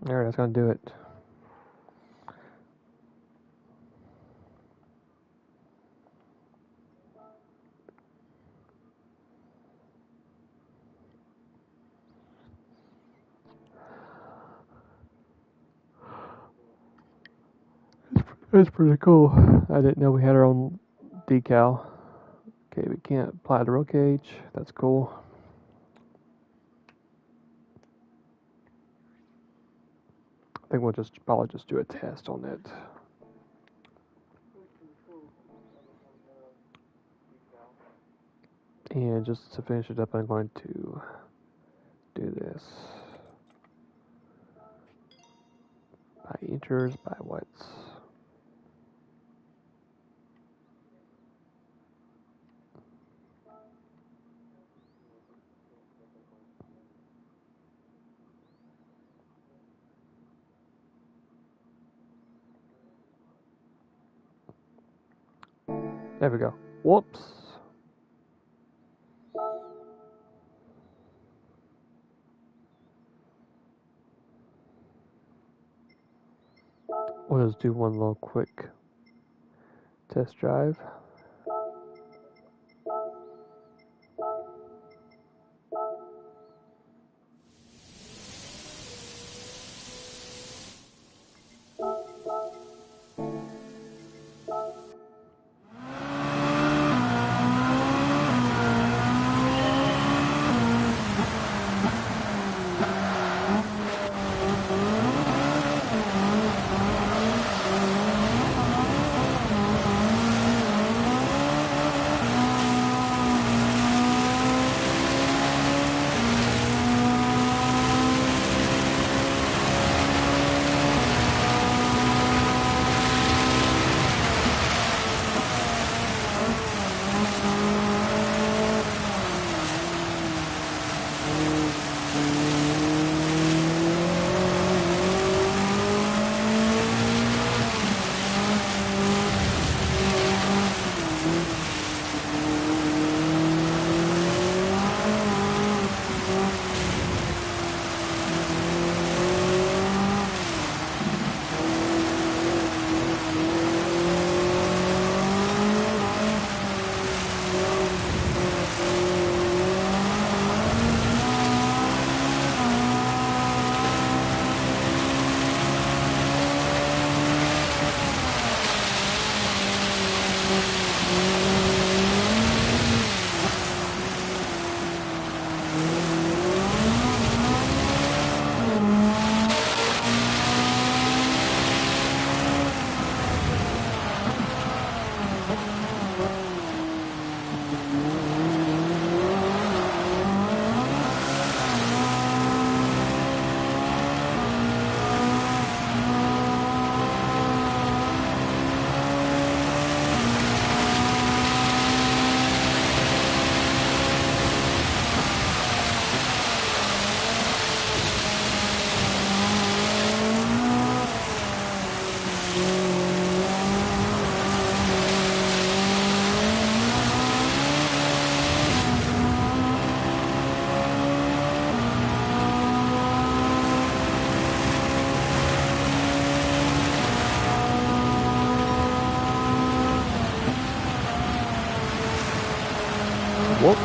Alright, that's gonna do it. That's pretty cool. I didn't know we had our own decal. Okay, we can't apply the roll cage. That's cool. I think we'll probably just do a test on it. And just to finish it up, I'm going to do this. By inches, by what's. There we go. Whoops. We'll just do one little quick test drive. Whoop.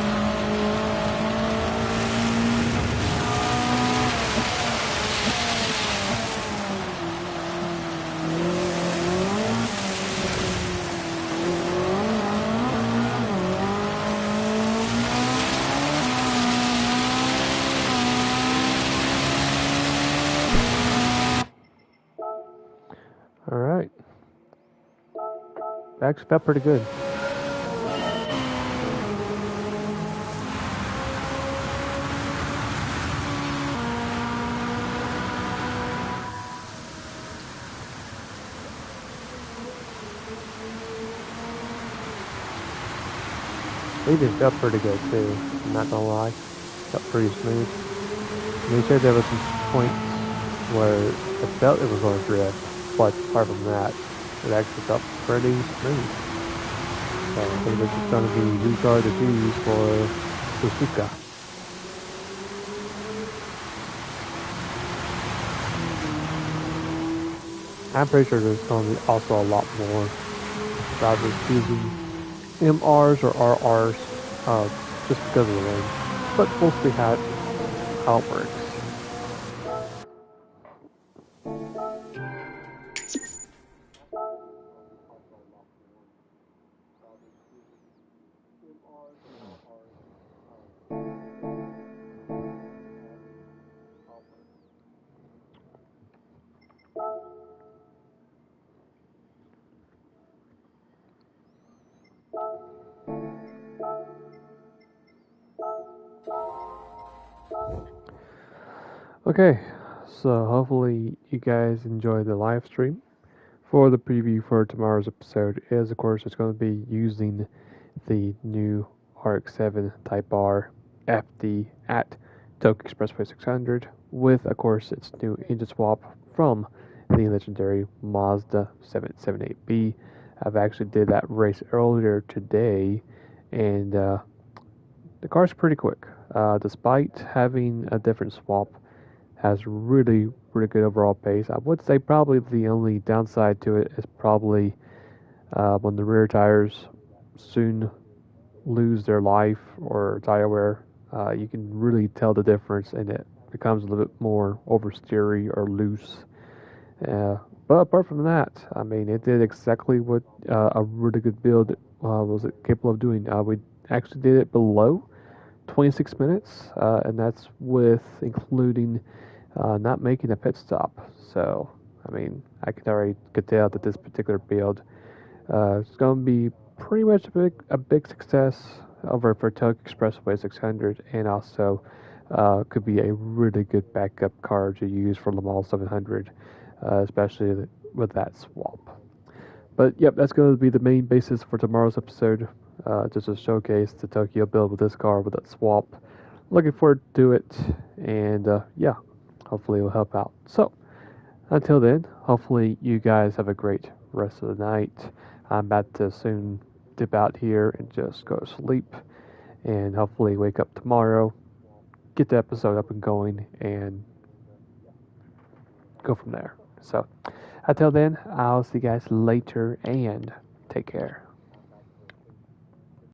Alright. Actually felt pretty good. Even felt pretty good too, I'm not gonna lie. Felt pretty smooth. They said there was some points where it felt it was going to drift, but apart from that, it actually felt pretty smooth. So I think this is going to be the car to choose for Suzuka. I'm pretty sure there's going to be also a lot more drivers choosing MRs or RRs just because of the range. But we'll see how it works. Okay, so hopefully you guys enjoy the live stream. For the preview for tomorrow's episode is, of course, it's going to be using the new RX-7 Type R FD at Tokyo Expressway 600 with, of course, its new engine swap from the legendary Mazda 778B. I've actually did that race earlier today, and the car's pretty quick. Despite having a different swap, has really good overall pace. I would say probably the only downside to it is probably when the rear tires soon lose their life or tire wear. You can really tell the difference, and it becomes a little bit more oversteery or loose. But apart from that, I mean, it did exactly what a really good build was it capable of doing. We actually did it below 26 minutes, and that's with including not making a pit stop. So, I mean, I could tell that this particular build is going to be pretty much a big success over for Tokyo Expressway 600, and also could be a really good backup car to use for Le Mans 700, especially with that swap. But yep, that's going to be the main basis for tomorrow's episode. Just to showcase the Tokyo build with this car with that swap. Looking forward to it, and yeah, hopefully it will help out. So, until then, hopefully you guys have a great rest of the night. I'm about to soon dip out here and just go to sleep, and hopefully wake up tomorrow, get the episode up and going, and go from there. So, until then, I'll see you guys later, and take care.